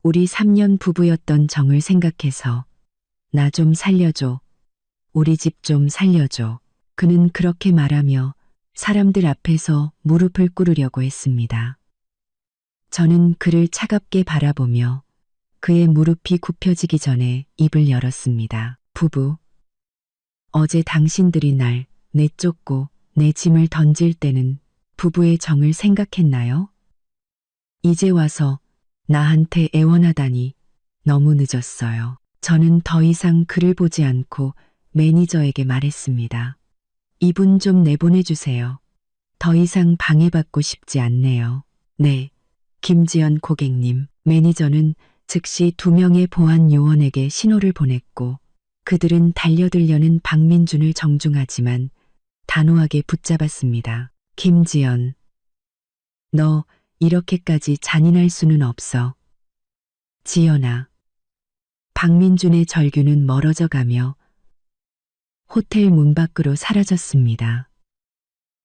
우리 3년 부부였던 정을 생각해서 나 좀 살려줘. 우리 집 좀 살려줘. 그는 그렇게 말하며 사람들 앞에서 무릎을 꿇으려고 했습니다. 저는 그를 차갑게 바라보며 그의 무릎이 굽혀지기 전에 입을 열었습니다. 부부, 어제 당신들이 날 내쫓고 내 짐을 던질 때는 부부의 정을 생각했나요? 이제 와서 나한테 애원하다니 너무 늦었어요. 저는 더 이상 그를 보지 않고 매니저에게 말했습니다. 이분 좀 내보내주세요. 더 이상 방해받고 싶지 않네요. 네, 김지연 고객님. 매니저는 즉시 2명의 보안 요원에게 신호를 보냈고 그들은 달려들려는 박민준을 정중하지만 단호하게 붙잡았습니다. 김지연, 너 이렇게까지 잔인할 수는 없어. 지연아. 박민준의 절규는 멀어져 가며 호텔 문 밖으로 사라졌습니다.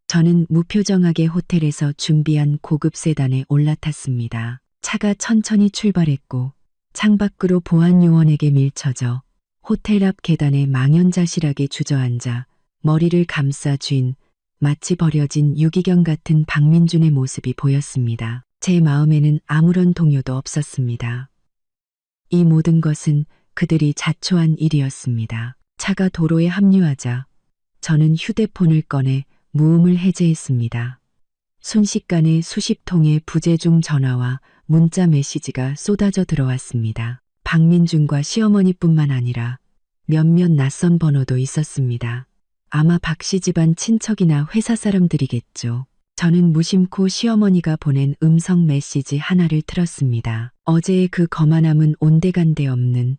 저는 무표정하게 호텔에서 준비한 고급 세단에 올라탔습니다. 차가 천천히 출발했고 창밖으로 보안 요원에게 밀쳐져 호텔 앞 계단에 망연자실하게 주저앉아 머리를 감싸 쥔 마치 버려진 유기견 같은 박민준의 모습이 보였습니다. 제 마음에는 아무런 동요도 없었습니다. 이 모든 것은 그들이 자초한 일이었습니다. 차가 도로에 합류하자 저는 휴대폰을 꺼내 무음을 해제했습니다. 순식간에 수십 통의 부재중 전화와 문자 메시지가 쏟아져 들어왔습니다. 박민준과 시어머니뿐만 아니라 몇몇 낯선 번호도 있었습니다. 아마 박씨 집안 친척이나 회사 사람들이겠죠. 저는 무심코 시어머니가 보낸 음성 메시지 하나를 틀었습니다. 어제의 그 거만함은 온데간데 없는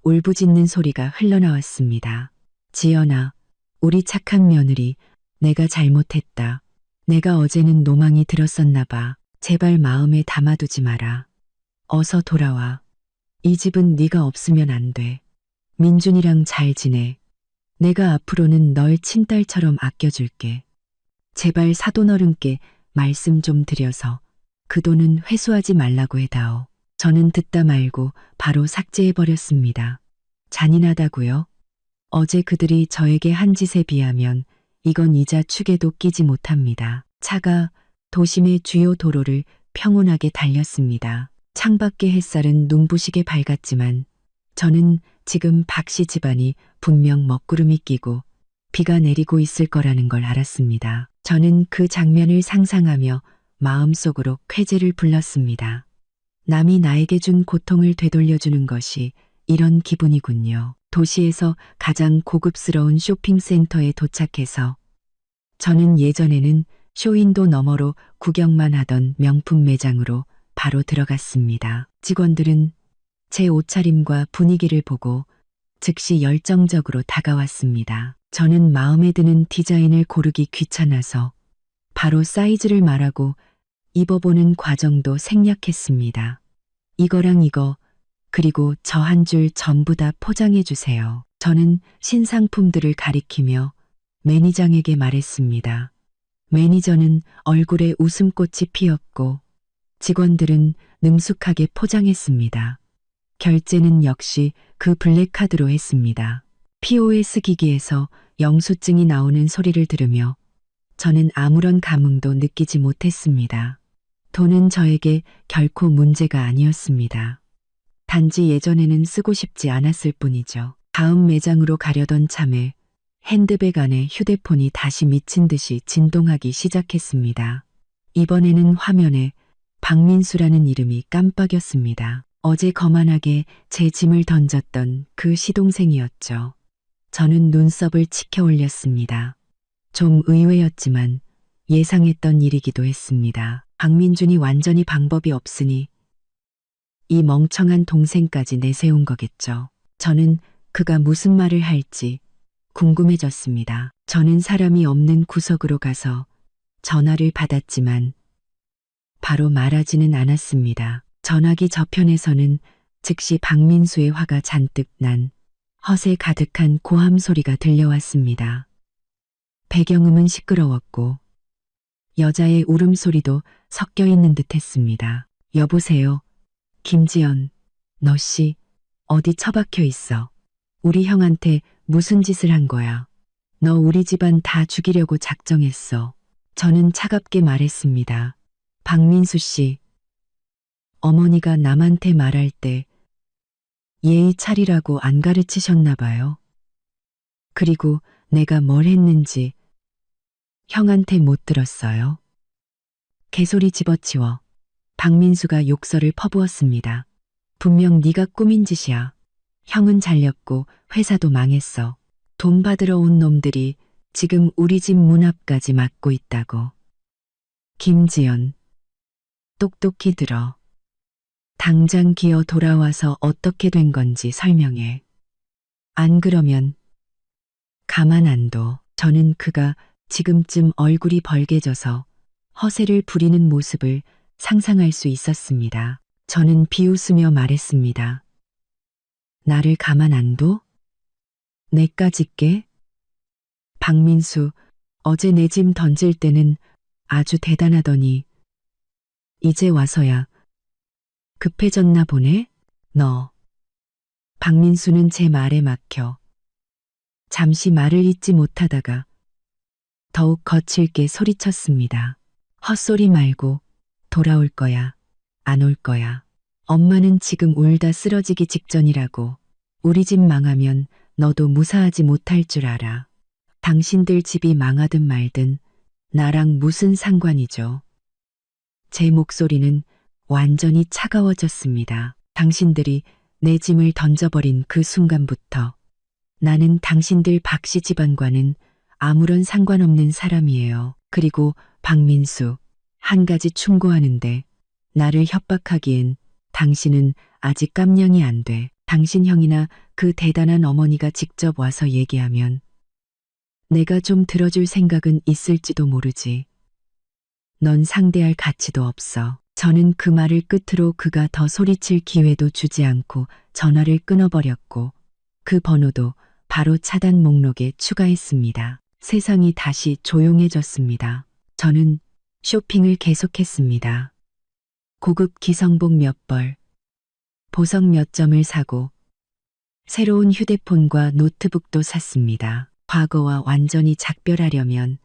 울부짖는 소리가 흘러나왔습니다. 지연아, 우리 착한 며느리, 내가 잘못했다. 내가 어제는 노망이 들었었나 봐. 제발 마음에 담아두지 마라. 어서 돌아와. 이 집은 네가 없으면 안 돼. 민준이랑 잘 지내. 내가 앞으로는 널 친딸처럼 아껴줄게. 제발 사돈어른께 말씀 좀 드려서 그 돈은 회수하지 말라고 해다오. 저는 듣다 말고 바로 삭제해버렸습니다. 잔인하다고요? 어제 그들이 저에게 한 짓에 비하면 이건 이자 축에도 끼지 못합니다. 차가 도심의 주요 도로를 평온하게 달렸습니다. 창밖의 햇살은 눈부시게 밝았지만 저는 지금 박씨 집안이 분명 먹구름이 끼고 비가 내리고 있을 거라는 걸 알았습니다. 저는 그 장면을 상상하며 마음속으로 쾌재를 불렀습니다. 남이 나에게 준 고통을 되돌려주는 것이 이런 기분이군요. 도시에서 가장 고급스러운 쇼핑센터에 도착해서 저는 예전에는 쇼윈도 너머로 구경만 하던 명품 매장으로 바로 들어갔습니다. 직원들은 제 옷차림과 분위기를 보고 즉시 열정적으로 다가왔습니다. 저는 마음에 드는 디자인을 고르기 귀찮아서 바로 사이즈를 말하고 입어보는 과정도 생략했습니다. 이거랑 이거, 그리고 저 한 줄 전부 다 포장해 주세요. 저는 신상품들을 가리키며 매니저에게 말했습니다. 매니저는 얼굴에 웃음꽃이 피었고 직원들은 능숙하게 포장했습니다. 결제는 역시 그 블랙카드로 했습니다. POS 기기에서 영수증이 나오는 소리를 들으며 저는 아무런 감흥도 느끼지 못했습니다. 돈은 저에게 결코 문제가 아니었습니다. 단지 예전에는 쓰고 싶지 않았을 뿐이죠. 다음 매장으로 가려던 참에 핸드백 안에 휴대폰이 다시 미친 듯이 진동하기 시작했습니다. 이번에는 화면에 박민수라는 이름이 깜빡였습니다. 어제 거만하게 제 짐을 던졌던 그 시동생이었죠. 저는 눈썹을 치켜 올렸습니다. 좀 의외였지만 예상했던 일이기도 했습니다. 박민준이 완전히 방법이 없으니 이 멍청한 동생까지 내세운 거겠죠. 저는 그가 무슨 말을 할지 궁금해졌습니다. 저는 사람이 없는 구석으로 가서 전화를 받았지만 바로 말하지는 않았습니다. 전화기 저편에서는 즉시 박민수의 화가 잔뜩 난 허세 가득한 고함 소리가 들려왔습니다. 배경음은 시끄러웠고 여자의 울음소리도 섞여 있는 듯했습니다. 여보세요. 김지연, 너씨 어디 처박혀 있어? 우리 형한테 무슨 짓을 한 거야? 너 우리 집안 다 죽이려고 작정했어. 저는 차갑게 말했습니다. 박민수 씨, 어머니가 남한테 말할 때 예의 차리라고 안 가르치셨나 봐요. 그리고 내가 뭘 했는지 형한테 못 들었어요. 개소리 집어치워. 박민수가 욕설을 퍼부었습니다. 분명 네가 꾸민 짓이야. 형은 잘렸고 회사도 망했어. 돈 받으러 온 놈들이 지금 우리 집 문 앞까지 막고 있다고. 김지연, 똑똑히 들어. 당장 기어 돌아와서 어떻게 된 건지 설명해. 안 그러면 가만 안 둬. 저는 그가 지금쯤 얼굴이 벌개져서 허세를 부리는 모습을 상상할 수 있었습니다. 저는 비웃으며 말했습니다. 나를 가만 안 둬? 내까지 깨? 박민수, 어제 내 짐 던질 때는 아주 대단하더니 이제 와서야 급해졌나 보네? 너. 박민수는 제 말에 막혀 잠시 말을 잇지 못하다가 더욱 거칠게 소리쳤습니다. 헛소리 말고 돌아올 거야. 안 올 거야. 엄마는 지금 울다 쓰러지기 직전이라고. 우리 집 망하면 너도 무사하지 못할 줄 알아. 당신들 집이 망하든 말든 나랑 무슨 상관이죠. 제 목소리는 완전히 차가워졌습니다. 당신들이 내 짐을 던져버린 그 순간부터 나는 당신들 박씨 집안과는 아무런 상관없는 사람이에요. 그리고 박민수, 한 가지 충고하는데 나를 협박하기엔 당신은 아직 깜냥이 안 돼. 당신 형이나 그 대단한 어머니가 직접 와서 얘기하면 내가 좀 들어줄 생각은 있을지도 모르지. 넌 상대할 가치도 없어. 저는 그 말을 끝으로 그가 더 소리칠 기회도 주지 않고 전화를 끊어버렸고 그 번호도 바로 차단 목록에 추가했습니다. 세상이 다시 조용해졌습니다. 저는 쇼핑을 계속했습니다. 고급 기성복 몇 벌, 보석 몇 점을 사고 새로운 휴대폰과 노트북도 샀습니다. 과거와 완전히 작별하려면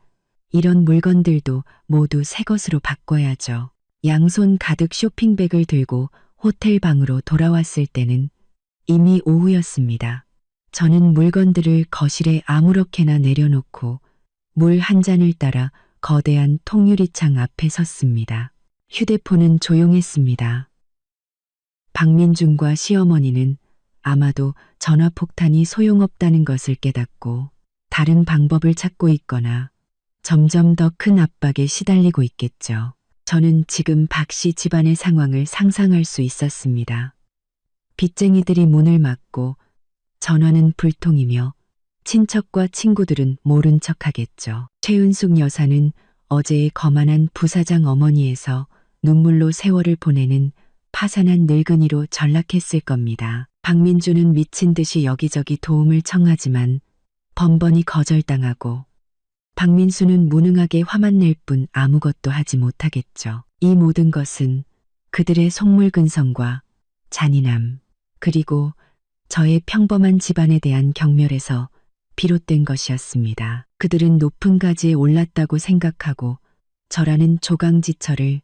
이런 물건들도 모두 새 것으로 바꿔야죠. 양손 가득 쇼핑백을 들고 호텔 방으로 돌아왔을 때는 이미 오후였습니다. 저는 물건들을 거실에 아무렇게나 내려놓고 물 한 잔을 따라 거대한 통유리창 앞에 섰습니다. 휴대폰은 조용했습니다. 박민준과 시어머니는 아마도 전화폭탄이 소용없다는 것을 깨닫고 다른 방법을 찾고 있거나 점점 더 큰 압박에 시달리고 있겠죠. 저는 지금 박 씨 집안의 상황을 상상할 수 있었습니다. 빚쟁이들이 문을 막고 전화는 불통이며 친척과 친구들은 모른 척하겠죠. 최은숙 여사는 어제의 거만한 부사장 어머니에서 눈물로 세월을 보내는 파산한 늙은이로 전락했을 겁니다. 박민주는 미친 듯이 여기저기 도움을 청하지만 번번이 거절당하고 박민수는 무능하게 화만 낼 뿐 아무것도 하지 못하겠죠. 이 모든 것은 그들의 속물근성과 잔인함, 그리고 저의 평범한 집안에 대한 경멸에서 비롯된 것이었습니다. 그들은 높은 가지에 올랐다고 생각하고 저라는 조강지처를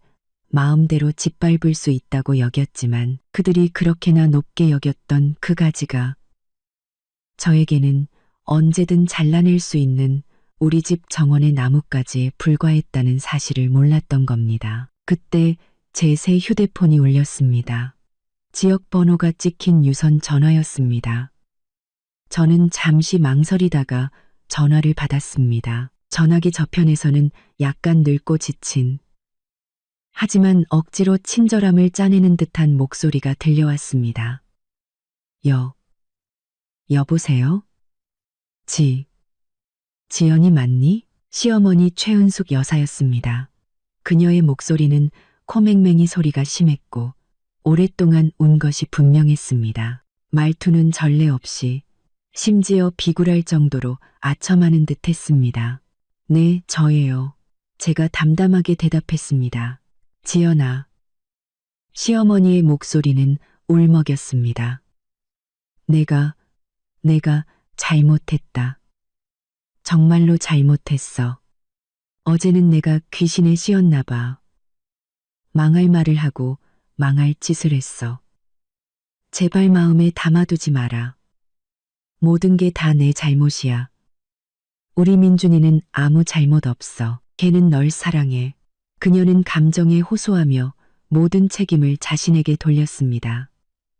마음대로 짓밟을 수 있다고 여겼지만 그들이 그렇게나 높게 여겼던 그 가지가 저에게는 언제든 잘라낼 수 있는 우리 집 정원의 나뭇가지에 불과했다는 사실을 몰랐던 겁니다. 그때 제 새 휴대폰이 울렸습니다. 지역 번호가 찍힌 유선 전화였습니다. 저는 잠시 망설이다가 전화를 받았습니다. 전화기 저편에서는 약간 늙고 지친 하지만 억지로 친절함을 짜내는 듯한 목소리가 들려왔습니다. 여보세요? 지연이 맞니? 시어머니 최은숙 여사였습니다. 그녀의 목소리는 코맹맹이 소리가 심했고 오랫동안 운 것이 분명했습니다. 말투는 전례 없이 심지어 비굴할 정도로 아첨하는 듯 했습니다. 네, 저예요. 제가 담담하게 대답했습니다. 지연아. 시어머니의 목소리는 울먹였습니다. 내가 잘못했다. 정말로 잘못했어. 어제는 내가 귀신에 씌었나 봐. 망할 말을 하고 망할 짓을 했어. 제발 마음에 담아두지 마라. 모든 게 다 내 잘못이야. 우리 민준이는 아무 잘못 없어. 걔는 널 사랑해. 그녀는 감정에 호소하며 모든 책임을 자신에게 돌렸습니다.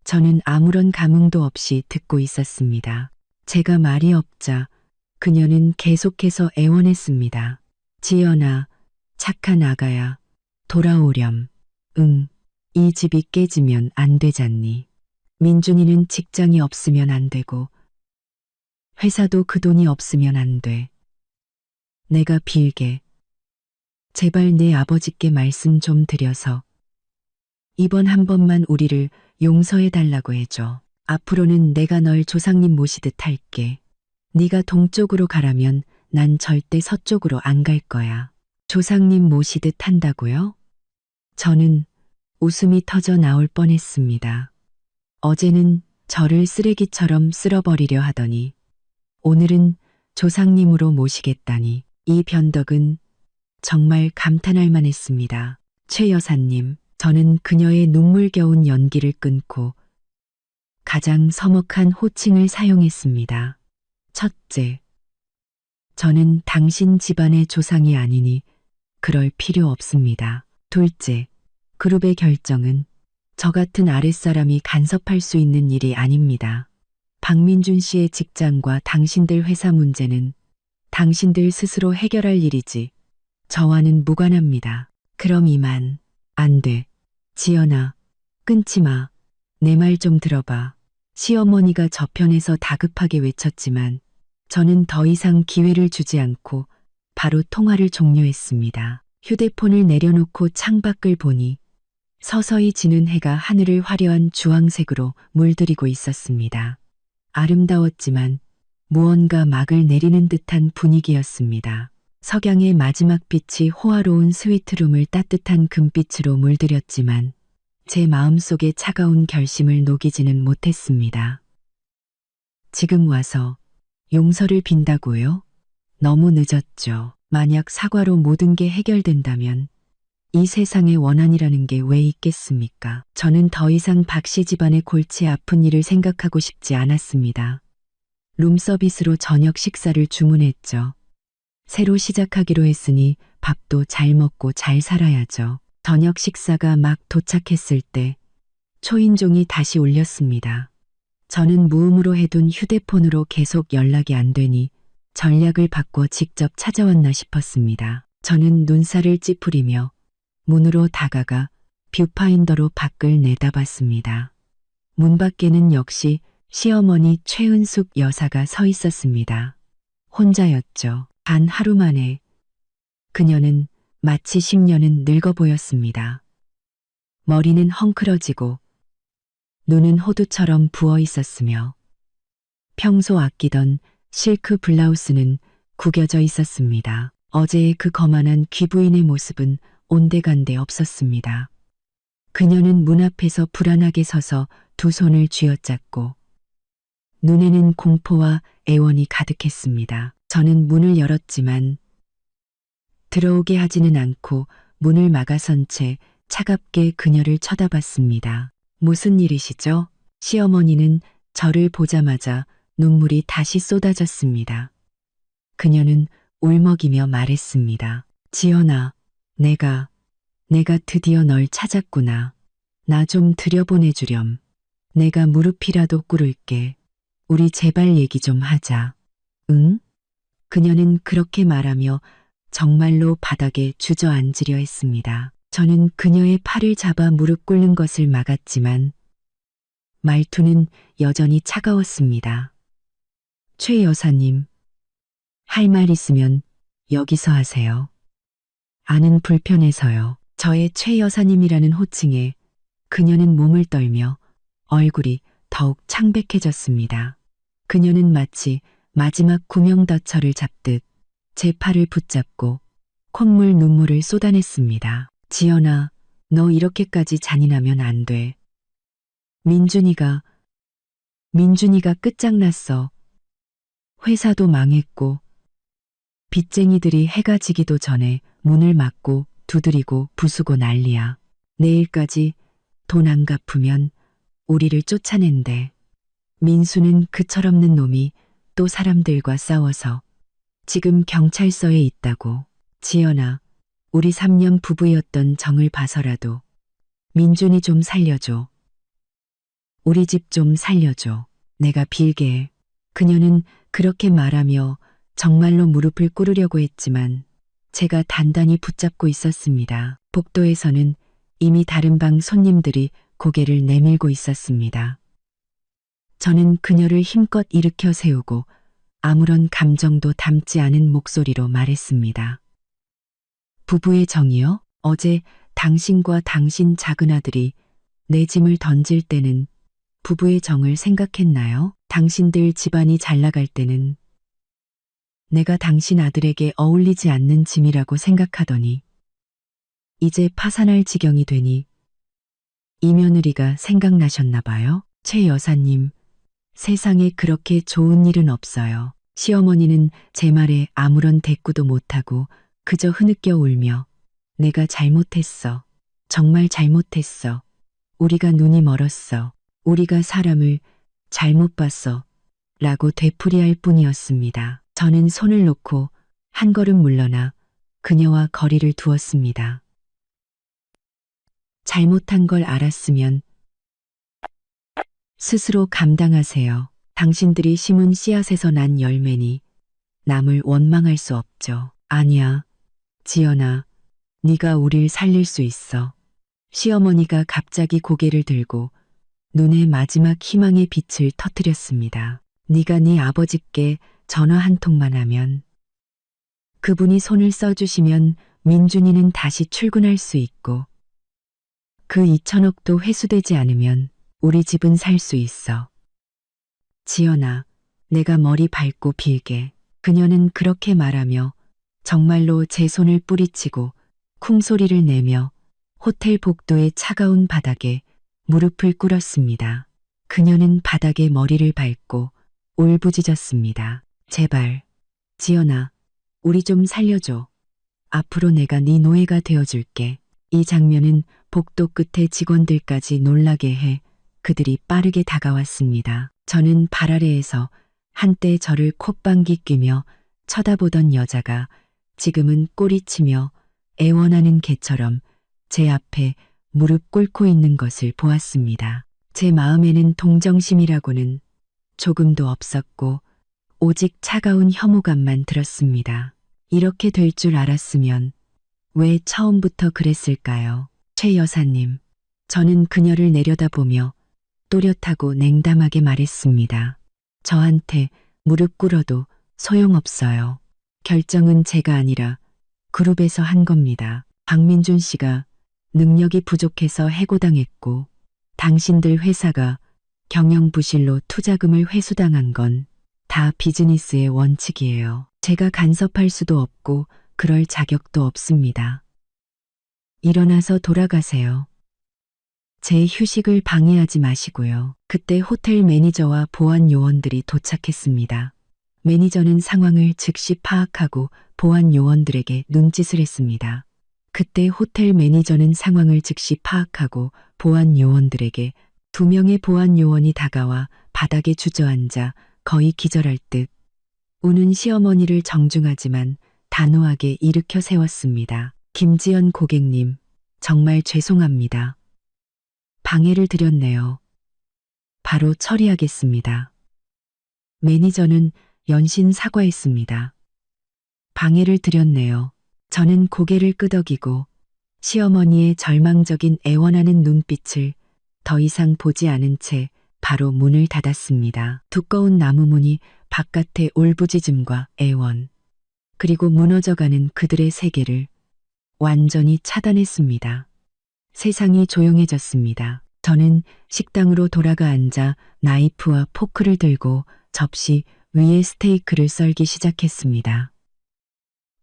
저는 아무런 감흥도 없이 듣고 있었습니다. 제가 말이 없자 그녀는 계속해서 애원했습니다. 지연아, 착한 아가야, 돌아오렴. 응, 이 집이 깨지면 안 되잖니. 민준이는 직장이 없으면 안 되고 회사도 그 돈이 없으면 안 돼. 내가 빌게. 제발 내 아버지께 말씀 좀 드려서 이번 한 번만 우리를 용서해 달라고 해줘. 앞으로는 내가 널 조상님 모시듯 할게. 네가 동쪽으로 가라면 난 절대 서쪽으로 안 갈 거야. 조상님 모시듯 한다고요? 저는 웃음이 터져 나올 뻔했습니다. 어제는 저를 쓰레기처럼 쓸어버리려 하더니 오늘은 조상님으로 모시겠다니 이 변덕은 정말 감탄할 만했습니다. 최 여사님, 저는 그녀의 눈물겨운 연기를 끊고 가장 서먹한 호칭을 사용했습니다. 첫째, 저는 당신 집안의 조상이 아니니 그럴 필요 없습니다. 둘째, 그룹의 결정은 저 같은 아랫사람이 간섭할 수 있는 일이 아닙니다. 박민준 씨의 직장과 당신들 회사 문제는 당신들 스스로 해결할 일이지 저와는 무관합니다. 그럼 이만. 안 돼. 지연아, 끊지 마. 내 말 좀 들어봐. 시어머니가 저편에서 다급하게 외쳤지만 저는 더 이상 기회를 주지 않고 바로 통화를 종료했습니다. 휴대폰을 내려놓고 창밖을 보니 서서히 지는 해가 하늘을 화려한 주황색으로 물들이고 있었습니다. 아름다웠지만 무언가 막을 내리는 듯한 분위기였습니다. 석양의 마지막 빛이 호화로운 스위트룸을 따뜻한 금빛으로 물들였지만 제 마음속의 차가운 결심을 녹이지는 못했습니다. 지금 와서 용서를 빈다고요? 너무 늦었죠. 만약 사과로 모든 게 해결된다면 이 세상에 원한이라는 게 왜 있겠습니까? 저는 더 이상 박씨 집안의 골치 아픈 일을 생각하고 싶지 않았습니다. 룸서비스로 저녁 식사를 주문했죠. 새로 시작하기로 했으니 밥도 잘 먹고 잘 살아야죠. 저녁 식사가 막 도착했을 때 초인종이 다시 울렸습니다. 저는 무음으로 해둔 휴대폰으로 계속 연락이 안 되니 전략을 바꿔 직접 찾아왔나 싶었습니다. 저는 눈살을 찌푸리며 문으로 다가가 뷰파인더로 밖을 내다봤습니다. 문 밖에는 역시 시어머니 최은숙 여사가 서 있었습니다. 혼자였죠. 단 하루 만에 그녀는 마치 10년은 늙어 보였습니다. 머리는 헝클어지고 눈은 호두처럼 부어 있었으며 평소 아끼던 실크 블라우스는 구겨져 있었습니다. 어제의 그 거만한 귀부인의 모습은 온데간데 없었습니다. 그녀는 문 앞에서 불안하게 서서 두 손을 쥐어짰고 눈에는 공포와 애원이 가득했습니다. 저는 문을 열었지만 들어오게 하지는 않고 문을 막아선 채 차갑게 그녀를 쳐다봤습니다. 무슨 일이시죠? 시어머니는 저를 보자마자 눈물이 다시 쏟아졌습니다. 그녀는 울먹이며 말했습니다. 지연아, 내가 드디어 널 찾았구나. 나 좀 들여보내주렴. 내가 무릎이라도 꿇을게. 우리 제발 얘기 좀 하자. 응? 그녀는 그렇게 말하며 정말로 바닥에 주저앉으려 했습니다. 저는 그녀의 팔을 잡아 무릎 꿇는 것을 막았지만 말투는 여전히 차가웠습니다. 최 여사님, 할 말 있으면 여기서 하세요. 아는 불편해서요. 저의 최 여사님이라는 호칭에 그녀는 몸을 떨며 얼굴이 더욱 창백해졌습니다. 그녀는 마치 마지막 구명더처를 잡듯 제 팔을 붙잡고 콧물 눈물을 쏟아냈습니다. 지연아, 너 이렇게까지 잔인하면 안 돼. 민준이가 끝장났어. 회사도 망했고 빚쟁이들이 해가 지기도 전에 문을 막고 두드리고 부수고 난리야. 내일까지 돈 안 갚으면 우리를 쫓아낸대. 민수는 그 철없는 놈이 또 사람들과 싸워서 지금 경찰서에 있다고. 지연아, 우리 3년 부부였던 정을 봐서라도 민준이 좀 살려줘. 우리 집 좀 살려줘. 내가 빌게. 그녀는 그렇게 말하며 정말로 무릎을 꿇으려고 했지만 제가 단단히 붙잡고 있었습니다. 복도에서는 이미 다른 방 손님들이 고개를 내밀고 있었습니다. 저는 그녀를 힘껏 일으켜 세우고 아무런 감정도 담지 않은 목소리로 말했습니다. 부부의 정이요? 어제 당신과 당신 작은아들이 내 짐을 던질 때는 부부의 정을 생각했나요? 당신들 집안이 잘 나갈 때는 내가 당신 아들에게 어울리지 않는 짐이라고 생각하더니 이제 파산할 지경이 되니 이 며느리가 생각나셨나 봐요. 최 여사님, 세상에 그렇게 좋은 일은 없어요. 시어머니는 제 말에 아무런 대꾸도 못하고 그저 흐느껴 울며 내가 잘못했어. 정말 잘못했어. 우리가 눈이 멀었어. 우리가 사람을 잘못 봤어. 라고 되풀이할 뿐이었습니다. 저는 손을 놓고 한 걸음 물러나 그녀와 거리를 두었습니다. 잘못한 걸 알았으면 스스로 감당하세요. 당신들이 심은 씨앗에서 난 열매니 남을 원망할 수 없죠. 아니야, 지연아, 네가 우릴 살릴 수 있어. 시어머니가 갑자기 고개를 들고 눈에 마지막 희망의 빛을 터뜨렸습니다. 네가 네 아버지께 전화 한 통만 하면 그분이 손을 써주시면 민준이는 다시 출근할 수 있고 그 2천억도 회수되지 않으면 우리 집은 살 수 있어. 지연아, 내가 머리 밟고 빌게. 그녀는 그렇게 말하며 정말로 제 손을 뿌리치고 쿵소리를 내며 호텔 복도의 차가운 바닥에 무릎을 꿇었습니다. 그녀는 바닥에 머리를 밟고 울부짖었습니다. 제발, 지연아, 우리 좀 살려줘. 앞으로 내가 네 노예가 되어줄게. 이 장면은 복도 끝에 직원들까지 놀라게 해 그들이 빠르게 다가왔습니다. 저는 발 아래에서 한때 저를 콧방귀 뀌며 쳐다보던 여자가 지금은 꼬리치며 애원하는 개처럼 제 앞에 무릎 꿇고 있는 것을 보았습니다. 제 마음에는 동정심이라고는 조금도 없었고 오직 차가운 혐오감만 들었습니다. 이렇게 될 줄 알았으면 왜 처음부터 그랬을까요? 최 여사님, 저는 그녀를 내려다보며 또렷하고 냉담하게 말했습니다. 저한테 무릎 꿇어도 소용없어요. 결정은 제가 아니라 그룹에서 한 겁니다. 박민준 씨가 능력이 부족해서 해고당했고 당신들 회사가 경영부실로 투자금을 회수당한 건 다 비즈니스의 원칙이에요. 제가 간섭할 수도 없고 그럴 자격도 없습니다. 일어나서 돌아가세요. 제 휴식을 방해하지 마시고요. 그때 호텔 매니저와 보안 요원들이 도착했습니다. 매니저는 상황을 즉시 파악하고 보안 요원들에게 눈짓을 했습니다. 그때 호텔 매니저는 상황을 즉시 파악하고 보안 요원들에게 2명의 보안 요원이 다가와 바닥에 주저앉아 거의 기절할 듯 우는 시어머니를 정중하지만 단호하게 일으켜 세웠습니다. 김지연 고객님, 정말 죄송합니다. 방해를 드렸네요. 바로 처리하겠습니다. 매니저는 연신 사과했습니다. 방해를 드렸네요. 저는 고개를 끄덕이고 시어머니의 절망적인 애원하는 눈빛을 더 이상 보지 않은 채 바로 문을 닫았습니다. 두꺼운 나무 문이 바깥의 울부짖음과 애원, 그리고 무너져가는 그들의 세계를 완전히 차단했습니다. 세상이 조용해졌습니다. 저는 식당으로 돌아가 앉아 나이프와 포크를 들고 접시 위에 스테이크를 썰기 시작했습니다.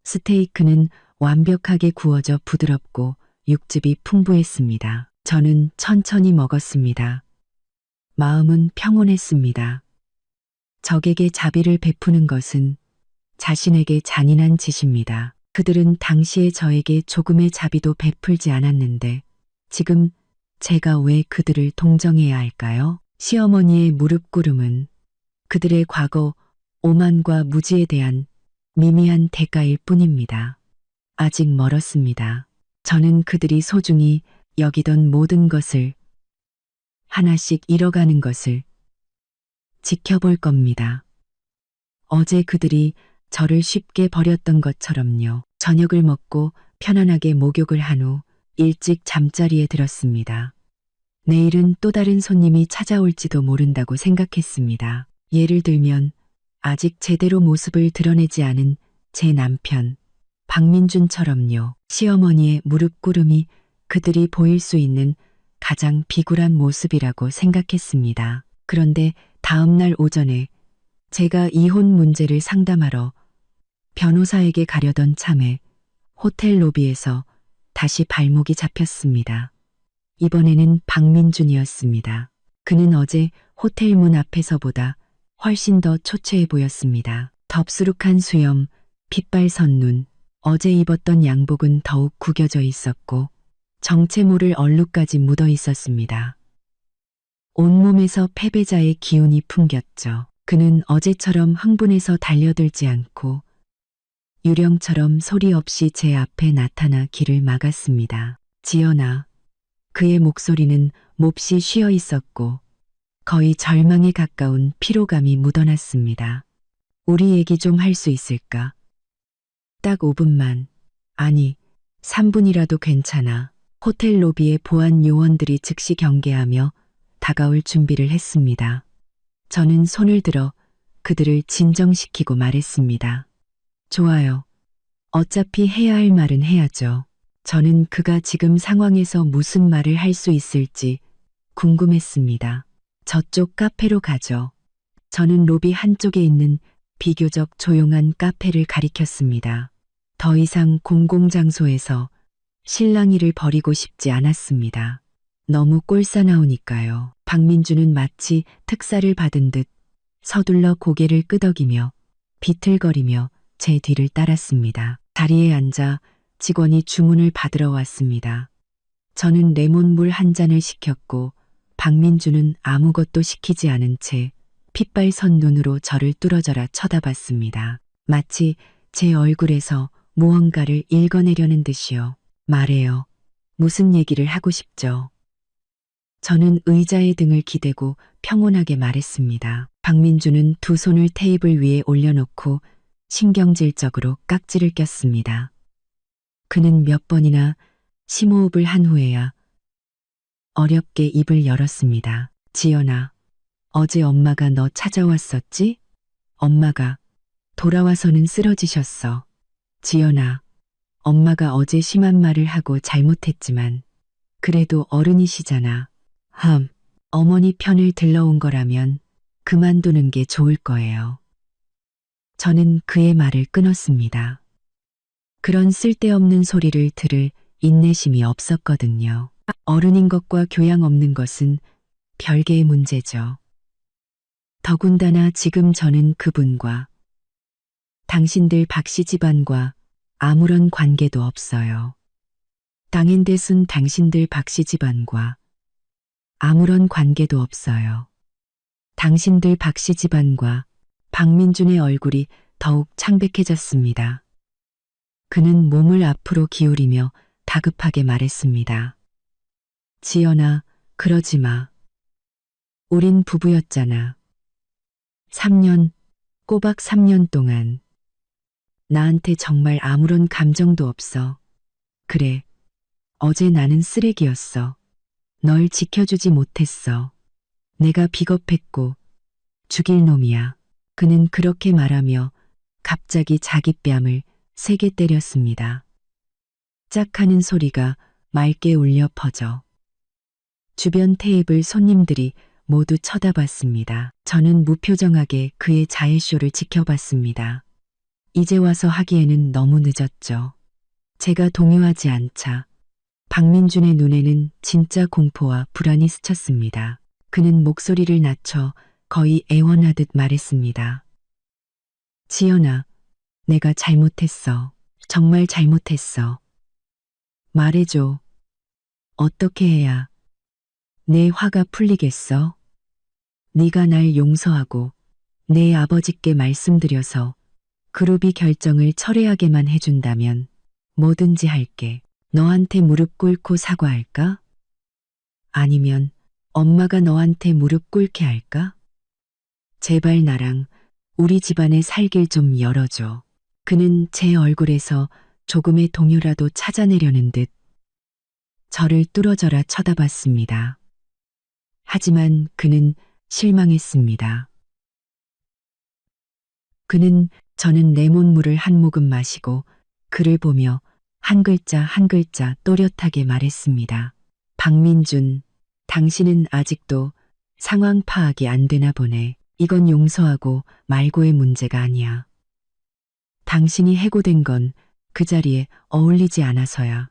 스테이크는 완벽하게 구워져 부드럽고 육즙이 풍부했습니다. 저는 천천히 먹었습니다. 마음은 평온했습니다. 적에게 자비를 베푸는 것은 자신에게 잔인한 짓입니다. 그들은 당시에 저에게 조금의 자비도 베풀지 않았는데 지금 제가 왜 그들을 동정해야 할까요? 시어머니의 무릎 꿇음은 그들의 과거 오만과 무지에 대한 미미한 대가일 뿐입니다. 아직 멀었습니다. 저는 그들이 소중히 여기던 모든 것을 하나씩 잃어가는 것을 지켜볼 겁니다. 어제 그들이 저를 쉽게 버렸던 것처럼요. 저녁을 먹고 편안하게 목욕을 한 후 일찍 잠자리에 들었습니다. 내일은 또 다른 손님이 찾아올지도 모른다고 생각했습니다. 예를 들면 아직 제대로 모습을 드러내지 않은 제 남편 박민준처럼요. 시어머니의 무릎 꿇음이 그들이 보일 수 있는 가장 비굴한 모습이라고 생각했습니다. 그런데 다음 날 오전에 제가 이혼 문제를 상담하러 변호사에게 가려던 참에 호텔 로비에서 다시 발목이 잡혔습니다. 이번에는 박민준이었습니다. 그는 어제 호텔 문 앞에서보다 훨씬 더 초췌해 보였습니다. 덥수룩한 수염, 핏발선 눈, 어제 입었던 양복은 더욱 구겨져 있었고 정체 모를 얼룩까지 묻어 있었습니다. 온몸에서 패배자의 기운이 풍겼죠. 그는 어제처럼 흥분해서 달려들지 않고 유령처럼 소리 없이 제 앞에 나타나 길을 막았습니다. 지연아. 그의 목소리는 몹시 쉬어 있었고 거의 절망에 가까운 피로감이 묻어났습니다. 우리 얘기 좀 할 수 있을까? 딱 5분만. 아니, 3분이라도 괜찮아. 호텔 로비의 보안 요원들이 즉시 경계하며 다가올 준비를 했습니다. 저는 손을 들어 그들을 진정시키고 말했습니다. 좋아요. 어차피 해야 할 말은 해야죠. 저는 그가 지금 상황에서 무슨 말을 할 수 있을지 궁금했습니다. 저쪽 카페로 가죠. 저는 로비 한쪽에 있는 비교적 조용한 카페를 가리켰습니다. 더 이상 공공장소에서 실랑이를 벌이고 싶지 않았습니다. 너무 꼴사나우니까요. 박민주는 마치 특사를 받은 듯 서둘러 고개를 끄덕이며 비틀거리며 제 뒤를 따랐습니다. 자리에 앉아 직원이 주문을 받으러 왔습니다. 저는 레몬물 한 잔을 시켰고 박민주는 아무것도 시키지 않은 채 핏발선 눈으로 저를 뚫어져라 쳐다봤습니다. 마치 제 얼굴에서 무언가를 읽어내려는 듯이요. 말해요. 무슨 얘기를 하고 싶죠? 저는 의자의 등을 기대고 평온하게 말했습니다. 박민주는 두 손을 테이블 위에 올려놓고 신경질적으로 깍지를 꼈습니다. 그는 몇 번이나 심호흡을 한 후에야 어렵게 입을 열었습니다. 지연아, 어제 엄마가 너 찾아왔었지? 엄마가 돌아와서는 쓰러지셨어. 지연아, 엄마가 어제 심한 말을 하고 잘못했지만 그래도 어른이시잖아. 어머니 편을 들러온 거라면 그만두는 게 좋을 거예요. 저는 그의 말을 끊었습니다. 그런 쓸데없는 소리를 들을 인내심이 없었거든요. 어른인 것과 교양 없는 것은 별개의 문제죠. 더군다나 지금 저는 그분과 당신들 박씨 집안과 아무런 관계도 없어요. 당인댓은 당신들 박씨 집안과 아무런 관계도 없어요. 당신들 박씨 집안과 박민준의 얼굴이 더욱 창백해졌습니다. 그는 몸을 앞으로 기울이며 다급하게 말했습니다. 지연아, 그러지 마. 우린 부부였잖아. 3년, 꼬박 3년 동안. 나한테 정말 아무런 감정도 없어. 그래, 어제 나는 쓰레기였어. 널 지켜주지 못했어. 내가 비겁했고 죽일 놈이야. 그는 그렇게 말하며 갑자기 자기 뺨을 세게 때렸습니다. 짝 하는 소리가 맑게 울려 퍼져 주변 테이블 손님들이 모두 쳐다봤습니다. 저는 무표정하게 그의 자해쇼를 지켜봤습니다. 이제 와서 하기에는 너무 늦었죠. 제가 동요하지 않자 박민준의 눈에는 진짜 공포와 불안이 스쳤습니다. 그는 목소리를 낮춰 거의 애원하듯 말했습니다. 지연아, 내가 잘못했어. 정말 잘못했어. 말해줘. 어떻게 해야 내 화가 풀리겠어? 네가 날 용서하고 내 아버지께 말씀드려서 그룹이 결정을 철회하게만 해준다면 뭐든지 할게. 너한테 무릎 꿇고 사과할까? 아니면 엄마가 너한테 무릎 꿇게 할까? 제발 나랑 우리 집안의 살길 좀 열어줘. 그는 제 얼굴에서 조금의 동요라도 찾아내려는 듯 저를 뚫어져라 쳐다봤습니다. 하지만 그는 실망했습니다. 저는 레몬물을 한 모금 마시고 그를 보며 한 글자 한 글자 또렷하게 말했습니다. 박민준, 당신은 아직도 상황 파악이 안 되나 보네. 이건 용서하고 말고의 문제가 아니야. 당신이 해고된 건 그 자리에 어울리지 않아서야.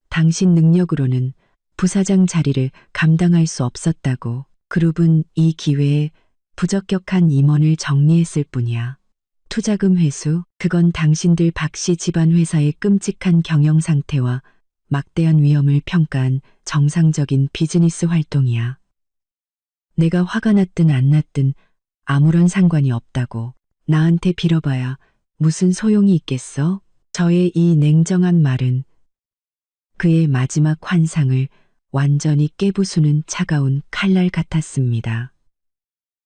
당신 능력으로는 부사장 자리를 감당할 수 없었다고. 그룹은 이 기회에 부적격한 임원을 정리했을 뿐이야. 투자금 회수, 그건 당신들 박씨 집안 회사의 끔찍한 경영 상태와 막대한 위험을 평가한 정상적인 비즈니스 활동이야. 내가 화가 났든 안 났든 아무런 상관이 없다고. 나한테 빌어봐야 무슨 소용이 있겠어? 저의 이 냉정한 말은 그의 마지막 환상을 완전히 깨부수는 차가운 칼날 같았습니다.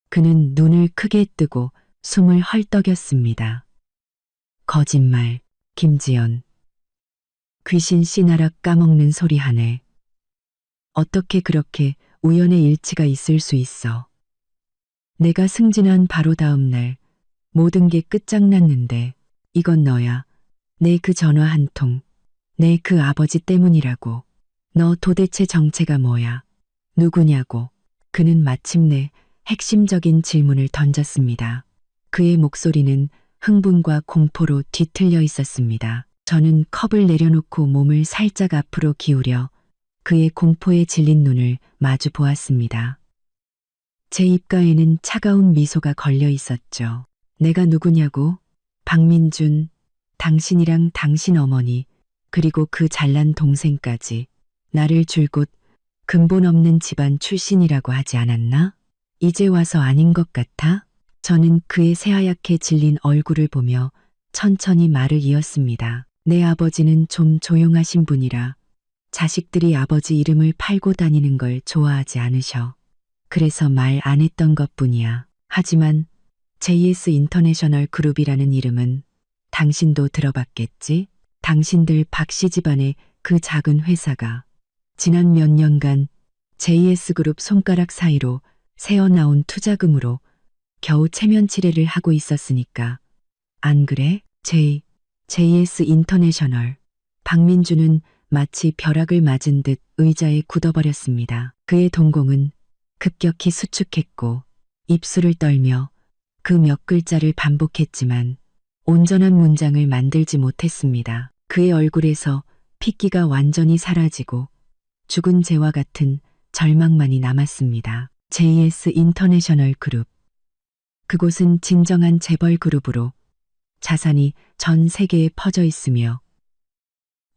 그는 눈을 크게 뜨고 숨을 헐떡였습니다. 거짓말, 김지연. 귀신 씨나락 까먹는 소리 하네. 어떻게 그렇게 우연의 일치가 있을 수 있어. 내가 승진한 바로 다음 날 모든 게 끝장났는데 이건 너야. 내 그 전화 한 통. 내 그 아버지 때문이라고. 너 도대체 정체가 뭐야? 누구냐고. 그는 마침내 핵심적인 질문을 던졌습니다. 그의 목소리는 흥분과 공포로 뒤틀려 있었습니다. 저는 컵을 내려놓고 몸을 살짝 앞으로 기울여 그의 공포에 질린 눈을 마주 보았습니다. 제 입가에는 차가운 미소가 걸려 있었죠. 내가 누구냐고? 박민준, 당신이랑 당신 어머니, 그리고 그 잘난 동생까지 나를 줄곧 근본 없는 집안 출신이라고 하지 않았나? 이제 와서 아닌 것 같아? 저는 그의 새하얗게 질린 얼굴을 보며 천천히 말을 이었습니다. 내 아버지는 좀 조용하신 분이라 자식들이 아버지 이름을 팔고 다니는 걸 좋아하지 않으셔. 그래서 말 안 했던 것뿐이야. 하지만 JS 인터내셔널 그룹이라는 이름은 당신도 들어봤겠지? 당신들 박씨 집안의 그 작은 회사가 지난 몇 년간 JS 그룹 손가락 사이로 새어나온 투자금으로 겨우 체면치레를 하고 있었으니까. 안 그래? JS 인터내셔널. 박민주는 마치 벼락을 맞은 듯 의자에 굳어버렸습니다. 그의 동공은 급격히 수축했고 입술을 떨며 그 몇 글자를 반복했지만 온전한 문장을 만들지 못했습니다. 그의 얼굴에서 핏기가 완전히 사라지고 죽은 재와 같은 절망만이 남았습니다. JS 인터내셔널 그룹. 그곳은 진정한 재벌 그룹으로 자산이 전 세계에 퍼져 있으며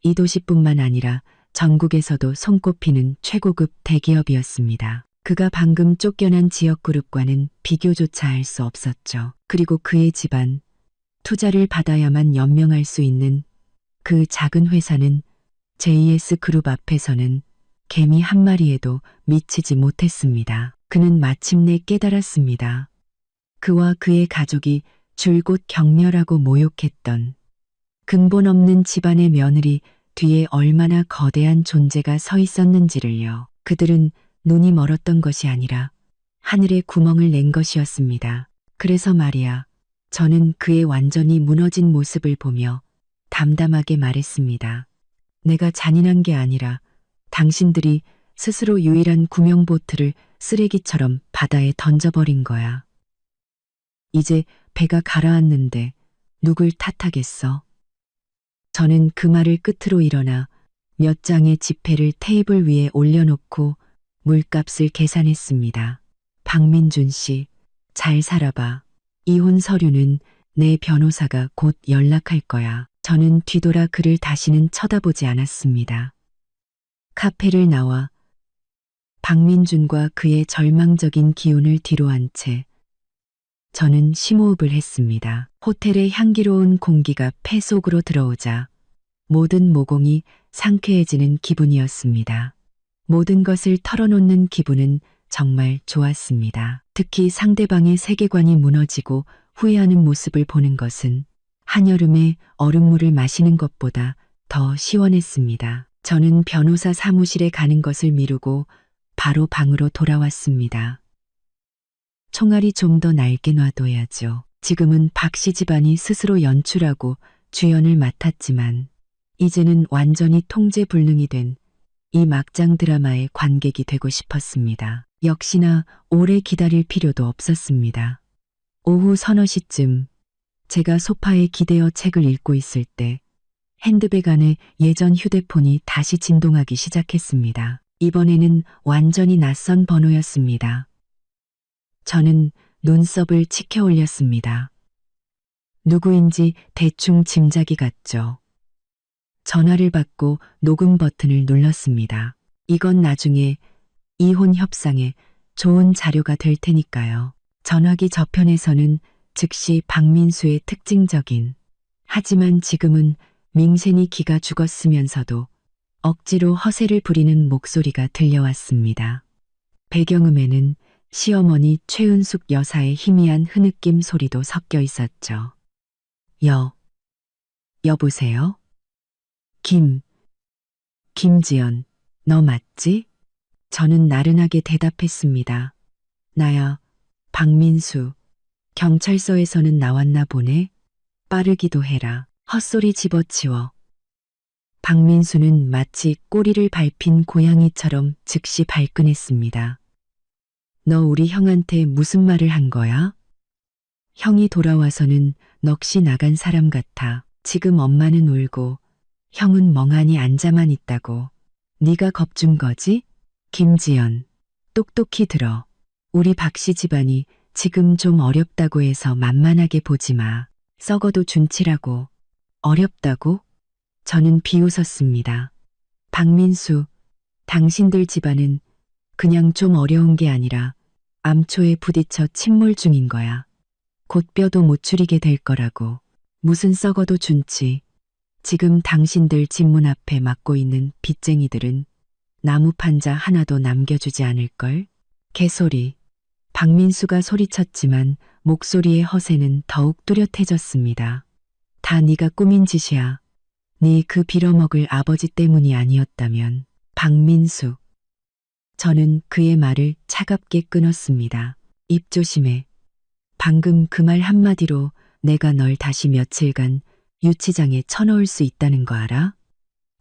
이 도시뿐만 아니라 전국에서도 손꼽히는 최고급 대기업이었습니다. 그가 방금 쫓겨난 지역그룹과는 비교조차 할 수 없었죠. 그리고 그의 집안, 투자를 받아야만 연명할 수 있는 그 작은 회사는 JS 그룹 앞에서는 개미 한 마리에도 미치지 못했습니다. 그는 마침내 깨달았습니다. 그와 그의 가족이 줄곧 경멸하고 모욕했던 근본 없는 집안의 며느리 뒤에 얼마나 거대한 존재가 서 있었는지를요. 그들은 눈이 멀었던 것이 아니라 하늘에 구멍을 낸 것이었습니다. 그래서 말이야, 저는 그의 완전히 무너진 모습을 보며 담담하게 말했습니다. 내가 잔인한 게 아니라 당신들이 스스로 유일한 구명보트를 쓰레기처럼 바다에 던져버린 거야. 이제 배가 가라앉는데 누굴 탓하겠어? 저는 그 말을 끝으로 일어나 몇 장의 지폐를 테이블 위에 올려놓고 물값을 계산했습니다. 박민준 씨, 잘 살아봐. 이혼 서류는 내 변호사가 곧 연락할 거야. 저는 뒤돌아 그를 다시는 쳐다보지 않았습니다. 카페를 나와 박민준과 그의 절망적인 기운을 뒤로한 채 저는 심호흡을 했습니다. 호텔의 향기로운 공기가 폐 속으로 들어오자 모든 모공이 상쾌해지는 기분이었습니다. 모든 것을 털어놓는 기분은 정말 좋았습니다. 특히 상대방의 세계관이 무너지고 후회하는 모습을 보는 것은 한여름에 얼음물을 마시는 것보다 더 시원했습니다. 저는 변호사 사무실에 가는 것을 미루고 바로 방으로 돌아왔습니다. 총알이 좀 더 날게 놔둬야죠. 지금은 박씨 집안이 스스로 연출하고 주연을 맡았지만 이제는 완전히 통제불능이 된 이 막장 드라마의 관객이 되고 싶었습니다. 역시나 오래 기다릴 필요도 없었습니다. 오후 서너 시쯤 제가 소파에 기대어 책을 읽고 있을 때 핸드백 안에 예전 휴대폰이 다시 진동하기 시작했습니다. 이번에는 완전히 낯선 번호였습니다. 저는 눈썹을 치켜 올렸습니다. 누구인지 대충 짐작이 갔죠. 전화를 받고 녹음 버튼을 눌렀습니다. 이건 나중에 이혼 협상에 좋은 자료가 될 테니까요. 전화기 저편에서는 즉시 박민수의 특징적인, 하지만 지금은 밍생이 기가 죽었으면서도 억지로 허세를 부리는 목소리가 들려왔습니다. 배경음에는 시어머니 최은숙 여사의 희미한 흐느낌 소리도 섞여 있었죠. 여보세요? 김지연, 너 맞지? 저는 나른하게 대답했습니다. 나야, 박민수. 경찰서에서는 나왔나 보네? 빠르기도 해라. 헛소리 집어치워. 박민수는 마치 꼬리를 밟힌 고양이처럼 즉시 발끈했습니다. 너 우리 형한테 무슨 말을 한 거야? 형이 돌아와서는 넋이 나간 사람 같아. 지금 엄마는 울고 형은 멍하니 앉아만 있다고. 네가 겁준 거지? 김지연. 똑똑히 들어. 우리 박씨 집안이 지금 좀 어렵다고 해서 만만하게 보지 마. 썩어도 준치라고. 어렵다고? 저는 비웃었습니다. 박민수, 당신들 집안은 그냥 좀 어려운 게 아니라 암초에 부딪혀 침몰 중인 거야. 곧 뼈도 못 추리게 될 거라고. 무슨 썩어도 준치. 지금 당신들 집 문 앞에 막고 있는 빚쟁이들은 나무 판자 하나도 남겨주지 않을걸? 개소리. 박민수가 소리쳤지만 목소리의 허세는 더욱 뚜렷해졌습니다. 다 네가 꾸민 짓이야. 네 그 빌어먹을 아버지 때문이 아니었다면. 박민수. 저는 그의 말을 차갑게 끊었습니다. 입 조심해. 방금 그 말 한마디로 내가 널 다시 며칠간 유치장에 쳐넣을 수 있다는 거 알아?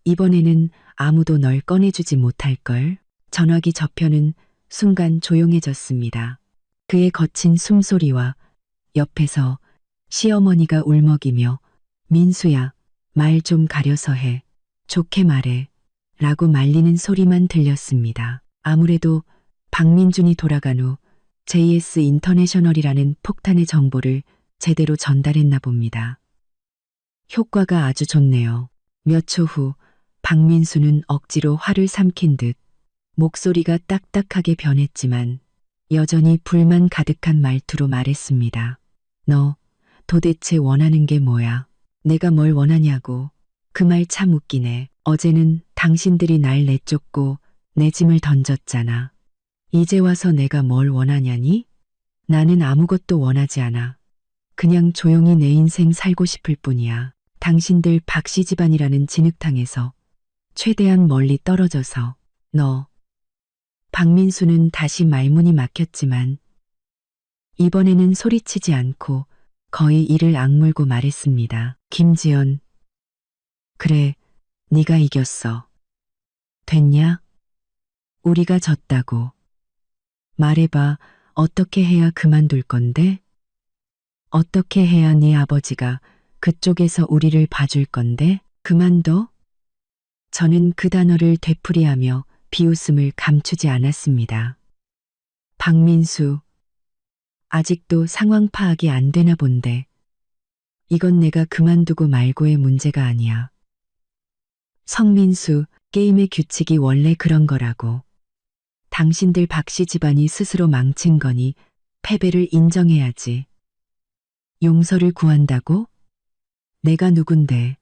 이번에는 아무도 널 꺼내주지 못할걸. 전화기 저편은 순간 조용해졌습니다. 그의 거친 숨소리와 옆에서 시어머니가 울먹이며 민수야, 말 좀 가려서 해. 좋게 말해. 라고 말리는 소리만 들렸습니다. 아무래도 박민준이 돌아간 후 JS 인터내셔널이라는 폭탄의 정보를 제대로 전달했나 봅니다. 효과가 아주 좋네요. 몇 초 후 박민수는 억지로 화를 삼킨 듯 목소리가 딱딱하게 변했지만 여전히 불만 가득한 말투로 말했습니다. 너 도대체 원하는 게 뭐야? 내가 뭘 원하냐고. 그 말 참 웃기네. 어제는 당신들이 날 내쫓고 내 짐을 던졌잖아. 이제 와서 내가 뭘 원하냐니? 나는 아무것도 원하지 않아. 그냥 조용히 내 인생 살고 싶을 뿐이야. 당신들 박씨 집안이라는 진흙탕에서 최대한 멀리 떨어져서. 너. 박민수는 다시 말문이 막혔지만 이번에는 소리치지 않고 거의 이를 악물고 말했습니다. 김지연. 그래, 네가 이겼어. 됐냐? 우리가 졌다고. 말해봐, 어떻게 해야 그만둘 건데? 어떻게 해야 네 아버지가 그쪽에서 우리를 봐줄 건데? 그만둬? 저는 그 단어를 되풀이하며 비웃음을 감추지 않았습니다. 박민수. 아직도 상황 파악이 안 되나 본데. 이건 내가 그만두고 말고의 문제가 아니야. 성민수, 게임의 규칙이 원래 그런 거라고. 당신들 박씨 집안이 스스로 망친 거니 패배를 인정해야지. 용서를 구한다고? 내가 누군데.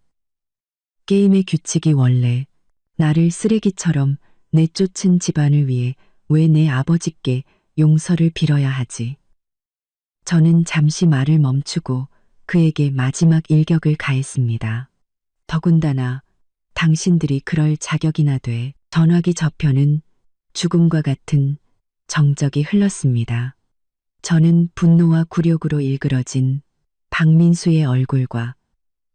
게임의 규칙이 원래 나를 쓰레기처럼 내쫓은 집안을 위해 왜 내 아버지께 용서를 빌어야 하지. 저는 잠시 말을 멈추고 그에게 마지막 일격을 가했습니다. 더군다나 당신들이 그럴 자격이나 돼. 전화기 저편은 죽음과 같은 정적이 흘렀습니다. 저는 분노와 굴욕으로 일그러진 박민수의 얼굴과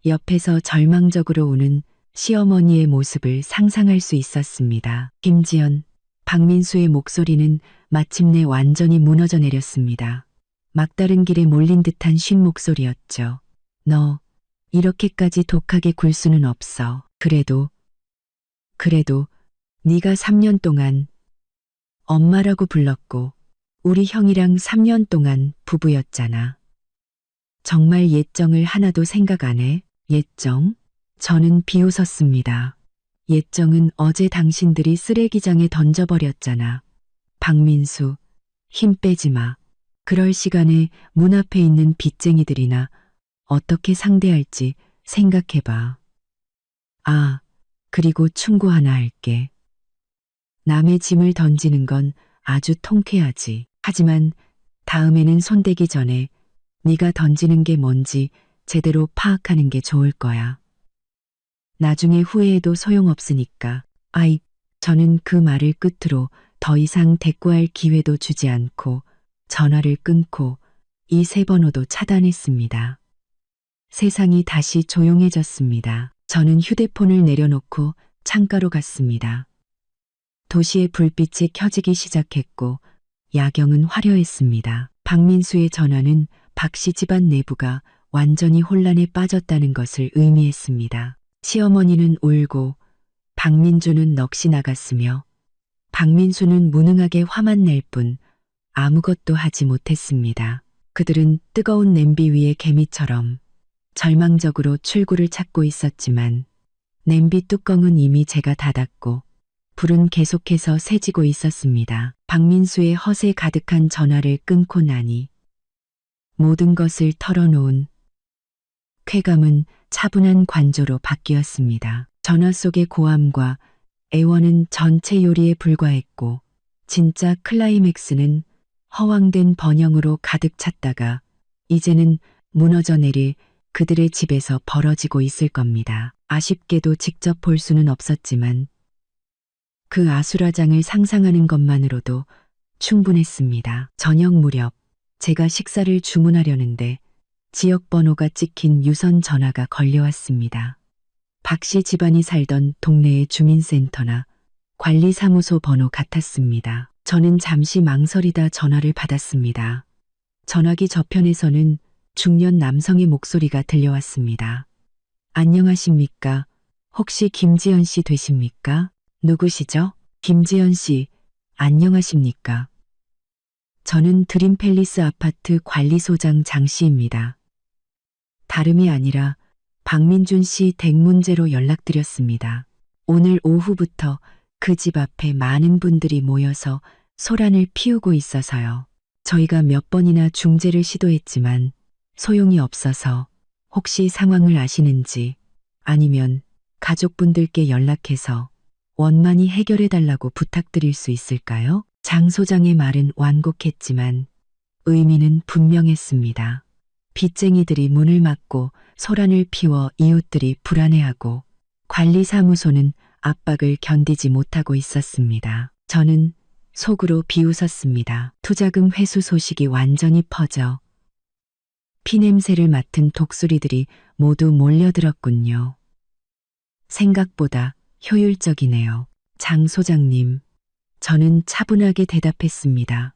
옆에서 절망적으로 우는 시어머니의 모습을 상상할 수 있었습니다. 김지연, 박민수의 목소리는 마침내 완전히 무너져 내렸습니다. 막다른 길에 몰린 듯한 쉰 목소리였죠. 너, 이렇게까지 독하게 굴 수는 없어. 그래도 네가 3년 동안 엄마라고 불렀고 우리 형이랑 3년 동안 부부였잖아. 정말 옛정을 하나도 생각 안 해? 옛정? 저는 비웃었습니다. 옛정은 어제 당신들이 쓰레기장에 던져버렸잖아. 박민수, 힘 빼지 마. 그럴 시간에 문 앞에 있는 빚쟁이들이나 어떻게 상대할지 생각해봐. 아, 그리고 충고 하나 할게. 남의 짐을 던지는 건 아주 통쾌하지. 하지만 다음에는 손대기 전에 네가 던지는 게 뭔지 제대로 파악하는 게 좋을 거야. 나중에 후회해도 소용없으니까. 아이, 저는 그 말을 끝으로 더 이상 대꾸할 기회도 주지 않고 전화를 끊고 이 세 번호도 차단했습니다. 세상이 다시 조용해졌습니다. 저는 휴대폰을 내려놓고 창가로 갔습니다. 도시의 불빛이 켜지기 시작했고 야경은 화려했습니다. 박민수의 전화는 박씨 집안 내부가 완전히 혼란에 빠졌다는 것을 의미했습니다. 시어머니는 울고 박민주는 넋이 나갔으며 박민수는 무능하게 화만 낼 뿐 아무것도 하지 못했습니다. 그들은 뜨거운 냄비 위에 개미처럼 절망적으로 출구를 찾고 있었지만 냄비 뚜껑은 이미 제가 닫았고 불은 계속해서 새지고 있었습니다. 박민수의 허세 가득한 전화를 끊고 나니 모든 것을 털어놓은 쾌감은 차분한 관조로 바뀌었습니다. 전화 속의 고함과 애원은 전체 요리에 불과했고 진짜 클라이맥스는 허황된 번영으로 가득 찼다가 이제는 무너져 내릴 그들의 집에서 벌어지고 있을 겁니다. 아쉽게도 직접 볼 수는 없었지만 그 아수라장을 상상하는 것만으로도 충분했습니다. 저녁 무렵 제가 식사를 주문하려는데 지역 번호가 찍힌 유선 전화가 걸려왔습니다. 박씨 집안이 살던 동네의 주민센터나 관리사무소 번호 같았습니다. 저는 잠시 망설이다 전화를 받았습니다. 전화기 저편에서는 중년 남성의 목소리가 들려왔습니다. 안녕하십니까? 혹시 김지연 씨 되십니까? 누구시죠? 김지연 씨, 안녕하십니까? 저는 드림팰리스 아파트 관리소장 장 씨입니다. 다름이 아니라 박민준 씨 댁 문제로 연락드렸습니다. 오늘 오후부터 그 집 앞에 많은 분들이 모여서 소란을 피우고 있어서요. 저희가 몇 번이나 중재를 시도했지만 소용이 없어서 혹시 상황을 아시는지 아니면 가족분들께 연락해서 원만히 해결해달라고 부탁드릴 수 있을까요? 장 소장의 말은 완곡했지만 의미는 분명했습니다. 빚쟁이들이 문을 막고 소란을 피워 이웃들이 불안해하고 관리사무소는 압박을 견디지 못하고 있었습니다. 저는 속으로 비웃었습니다. 투자금 회수 소식이 완전히 퍼져 피냄새를 맡은 독수리들이 모두 몰려들었군요. 생각보다 효율적이네요. 장 소장님, 저는 차분하게 대답했습니다.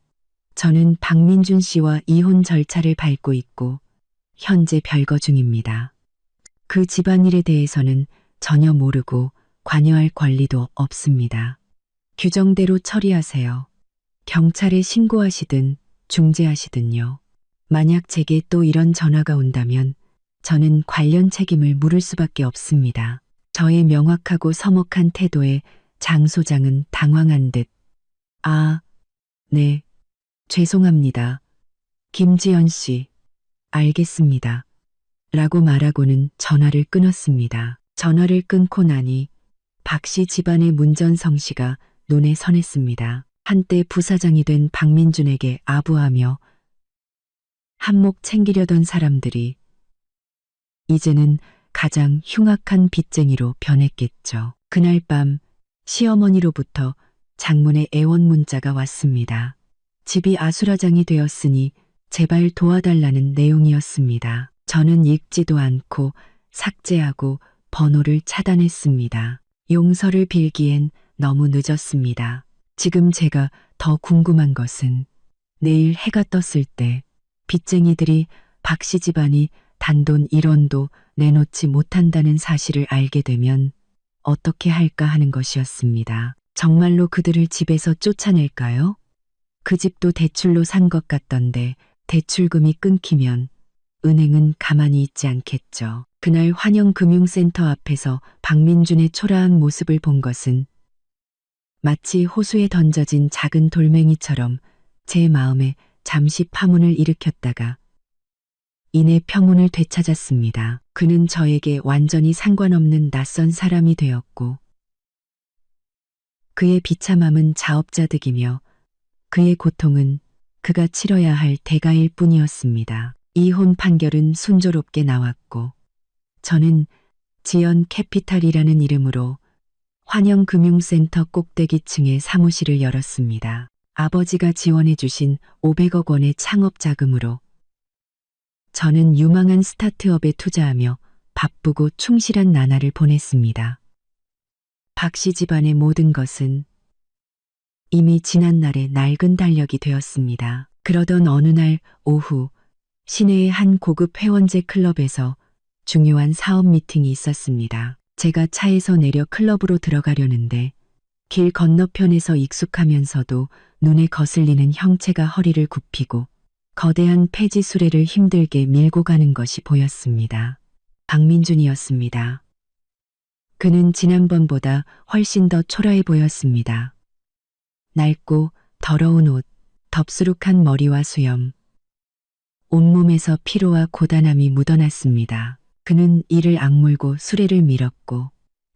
저는 박민준 씨와 이혼 절차를 밟고 있고 현재 별거 중입니다. 그 집안일에 대해서는 전혀 모르고 관여할 권리도 없습니다. 규정대로 처리하세요. 경찰에 신고하시든 중재하시든요. 만약 제게 또 이런 전화가 온다면 저는 관련 책임을 물을 수밖에 없습니다. 저의 명확하고 서먹한 태도에 장 소장은 당황한 듯 아, 네, 죄송합니다. 김지연 씨, 알겠습니다. 라고 말하고는 전화를 끊었습니다. 전화를 끊고 나니 박씨 집안의 문전성시가 눈에 선했습니다. 한때 부사장이 된 박민준에게 아부하며 한몫 챙기려던 사람들이 이제는 가장 흉악한 빚쟁이로 변했겠죠. 그날 밤 시어머니로부터 장문의 애원 문자가 왔습니다. 집이 아수라장이 되었으니 제발 도와달라는 내용이었습니다. 저는 읽지도 않고 삭제하고 번호를 차단했습니다. 용서를 빌기엔 너무 늦었습니다. 지금 제가 더 궁금한 것은 내일 해가 떴을 때 빚쟁이들이 박씨 집안이 단돈 1원도 내놓지 못한다는 사실을 알게 되면 어떻게 할까 하는 것이었습니다. 정말로 그들을 집에서 쫓아낼까요? 그 집도 대출로 산 것 같던데 대출금이 끊기면 은행은 가만히 있지 않겠죠. 그날 환영금융센터 앞에서 박민준의 초라한 모습을 본 것은 마치 호수에 던져진 작은 돌멩이처럼 제 마음에 잠시 파문을 일으켰다가 이내 평온을 되찾았습니다. 그는 저에게 완전히 상관없는 낯선 사람이 되었고 그의 비참함은 자업자득이며 그의 고통은 그가 치러야 할 대가일 뿐이었습니다. 이혼 판결은 순조롭게 나왔고 저는 지연 캐피탈이라는 이름으로 환영금융센터 꼭대기층에 사무실을 열었습니다. 아버지가 지원해 주신 500억 원의 창업 자금으로 저는 유망한 스타트업에 투자하며 바쁘고 충실한 나날을 보냈습니다. 박씨 집안의 모든 것은 이미 지난날의 낡은 달력이 되었습니다. 그러던 어느 날 오후 시내의 한 고급 회원제 클럽에서 중요한 사업 미팅이 있었습니다. 제가 차에서 내려 클럽으로 들어가려는데 길 건너편에서 익숙하면서도 눈에 거슬리는 형체가 허리를 굽히고 거대한 폐지 수레를 힘들게 밀고 가는 것이 보였습니다. 박민준이었습니다. 그는 지난번보다 훨씬 더 초라해 보였습니다. 낡고 더러운 옷, 덥수룩한 머리와 수염, 온몸에서 피로와 고단함이 묻어났습니다. 그는 이를 악물고 수레를 밀었고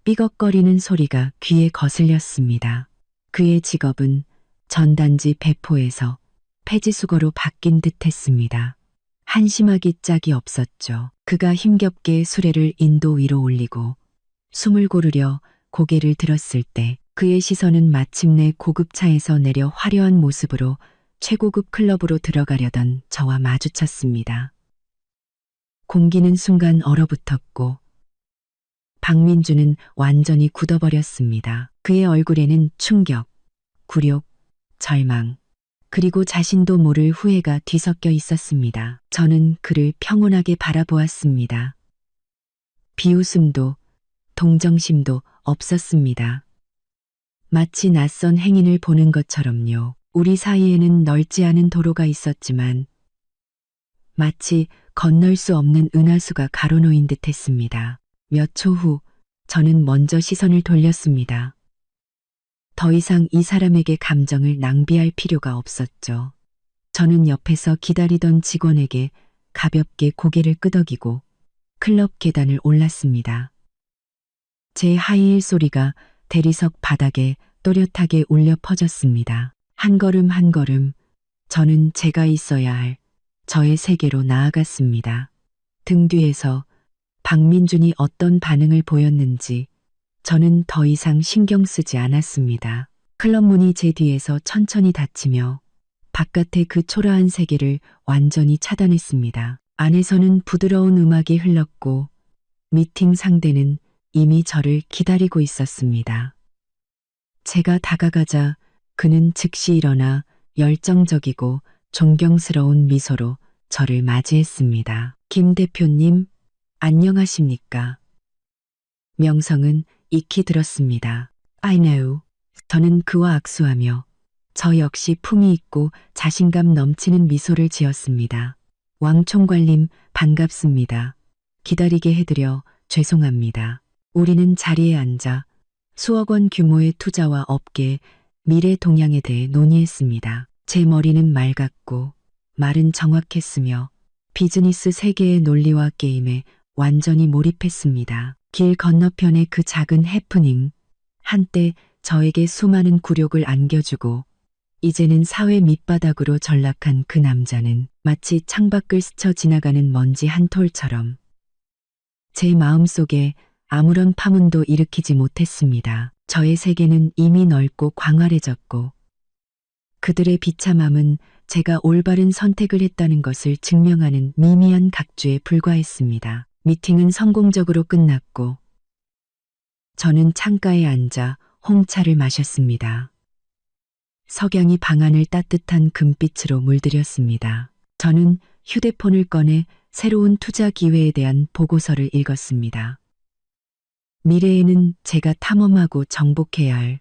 삐걱거리는 소리가 귀에 거슬렸습니다. 그의 직업은 전단지 배포에서 폐지수거로 바뀐 듯했습니다. 한심하기 짝이 없었죠. 그가 힘겹게 수레를 인도 위로 올리고 숨을 고르려 고개를 들었을 때 그의 시선은 마침내 고급차에서 내려 화려한 모습으로 최고급 클럽으로 들어가려던 저와 마주쳤습니다. 공기는 순간 얼어붙었고 박민주는 완전히 굳어버렸습니다. 그의 얼굴에는 충격, 굴욕, 절망, 그리고 자신도 모를 후회가 뒤섞여 있었습니다. 저는 그를 평온하게 바라보았습니다. 비웃음도 동정심도 없었습니다. 마치 낯선 행인을 보는 것처럼요. 우리 사이에는 넓지 않은 도로가 있었지만 마치 건널 수 없는 은하수가 가로놓인 듯했습니다. 몇 초 후 저는 먼저 시선을 돌렸습니다. 더 이상 이 사람에게 감정을 낭비할 필요가 없었죠. 저는 옆에서 기다리던 직원에게 가볍게 고개를 끄덕이고 클럽 계단을 올랐습니다. 제 하이힐 소리가 대리석 바닥에 또렷하게 울려 퍼졌습니다. 한 걸음 한 걸음 저는 제가 있어야 할 저의 세계로 나아갔습니다. 등 뒤에서 박민준이 어떤 반응을 보였는지 저는 더 이상 신경 쓰지 않았습니다. 클럽 문이 제 뒤에서 천천히 닫히며 바깥의 그 초라한 세계를 완전히 차단했습니다. 안에서는 부드러운 음악이 흘렀고 미팅 상대는 이미 저를 기다리고 있었습니다. 제가 다가가자 그는 즉시 일어나 열정적이고 존경스러운 미소로 저를 맞이했습니다. 김 대표님, 안녕하십니까? 명성은 익히 들었습니다. I know. 저는 그와 악수하며 저 역시 품위 있고 자신감 넘치는 미소를 지었습니다. 왕 총괄님 반갑습니다. 기다리게 해드려 죄송합니다. 우리는 자리에 앉아 수억 원 규모의 투자와 업계, 미래 동향에 대해 논의했습니다. 제 머리는 맑았고 말은 정확했으며 비즈니스 세계의 논리와 게임에 완전히 몰입했습니다. 길 건너편의 그 작은 해프닝, 한때 저에게 수많은 굴욕을 안겨주고 이제는 사회 밑바닥으로 전락한 그 남자는 마치 창밖을 스쳐 지나가는 먼지 한 톨처럼 제 마음속에 아무런 파문도 일으키지 못했습니다. 저의 세계는 이미 넓고 광활해졌고 그들의 비참함은 제가 올바른 선택을 했다는 것을 증명하는 미미한 각주에 불과했습니다. 미팅은 성공적으로 끝났고 저는 창가에 앉아 홍차를 마셨습니다. 석양이 방안을 따뜻한 금빛으로 물들였습니다. 저는 휴대폰을 꺼내 새로운 투자 기회에 대한 보고서를 읽었습니다. 미래에는 제가 탐험하고 정복해야 할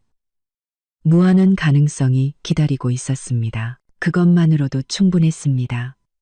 무한한 가능성이 기다리고 있었습니다. 그것만으로도 충분했습니다.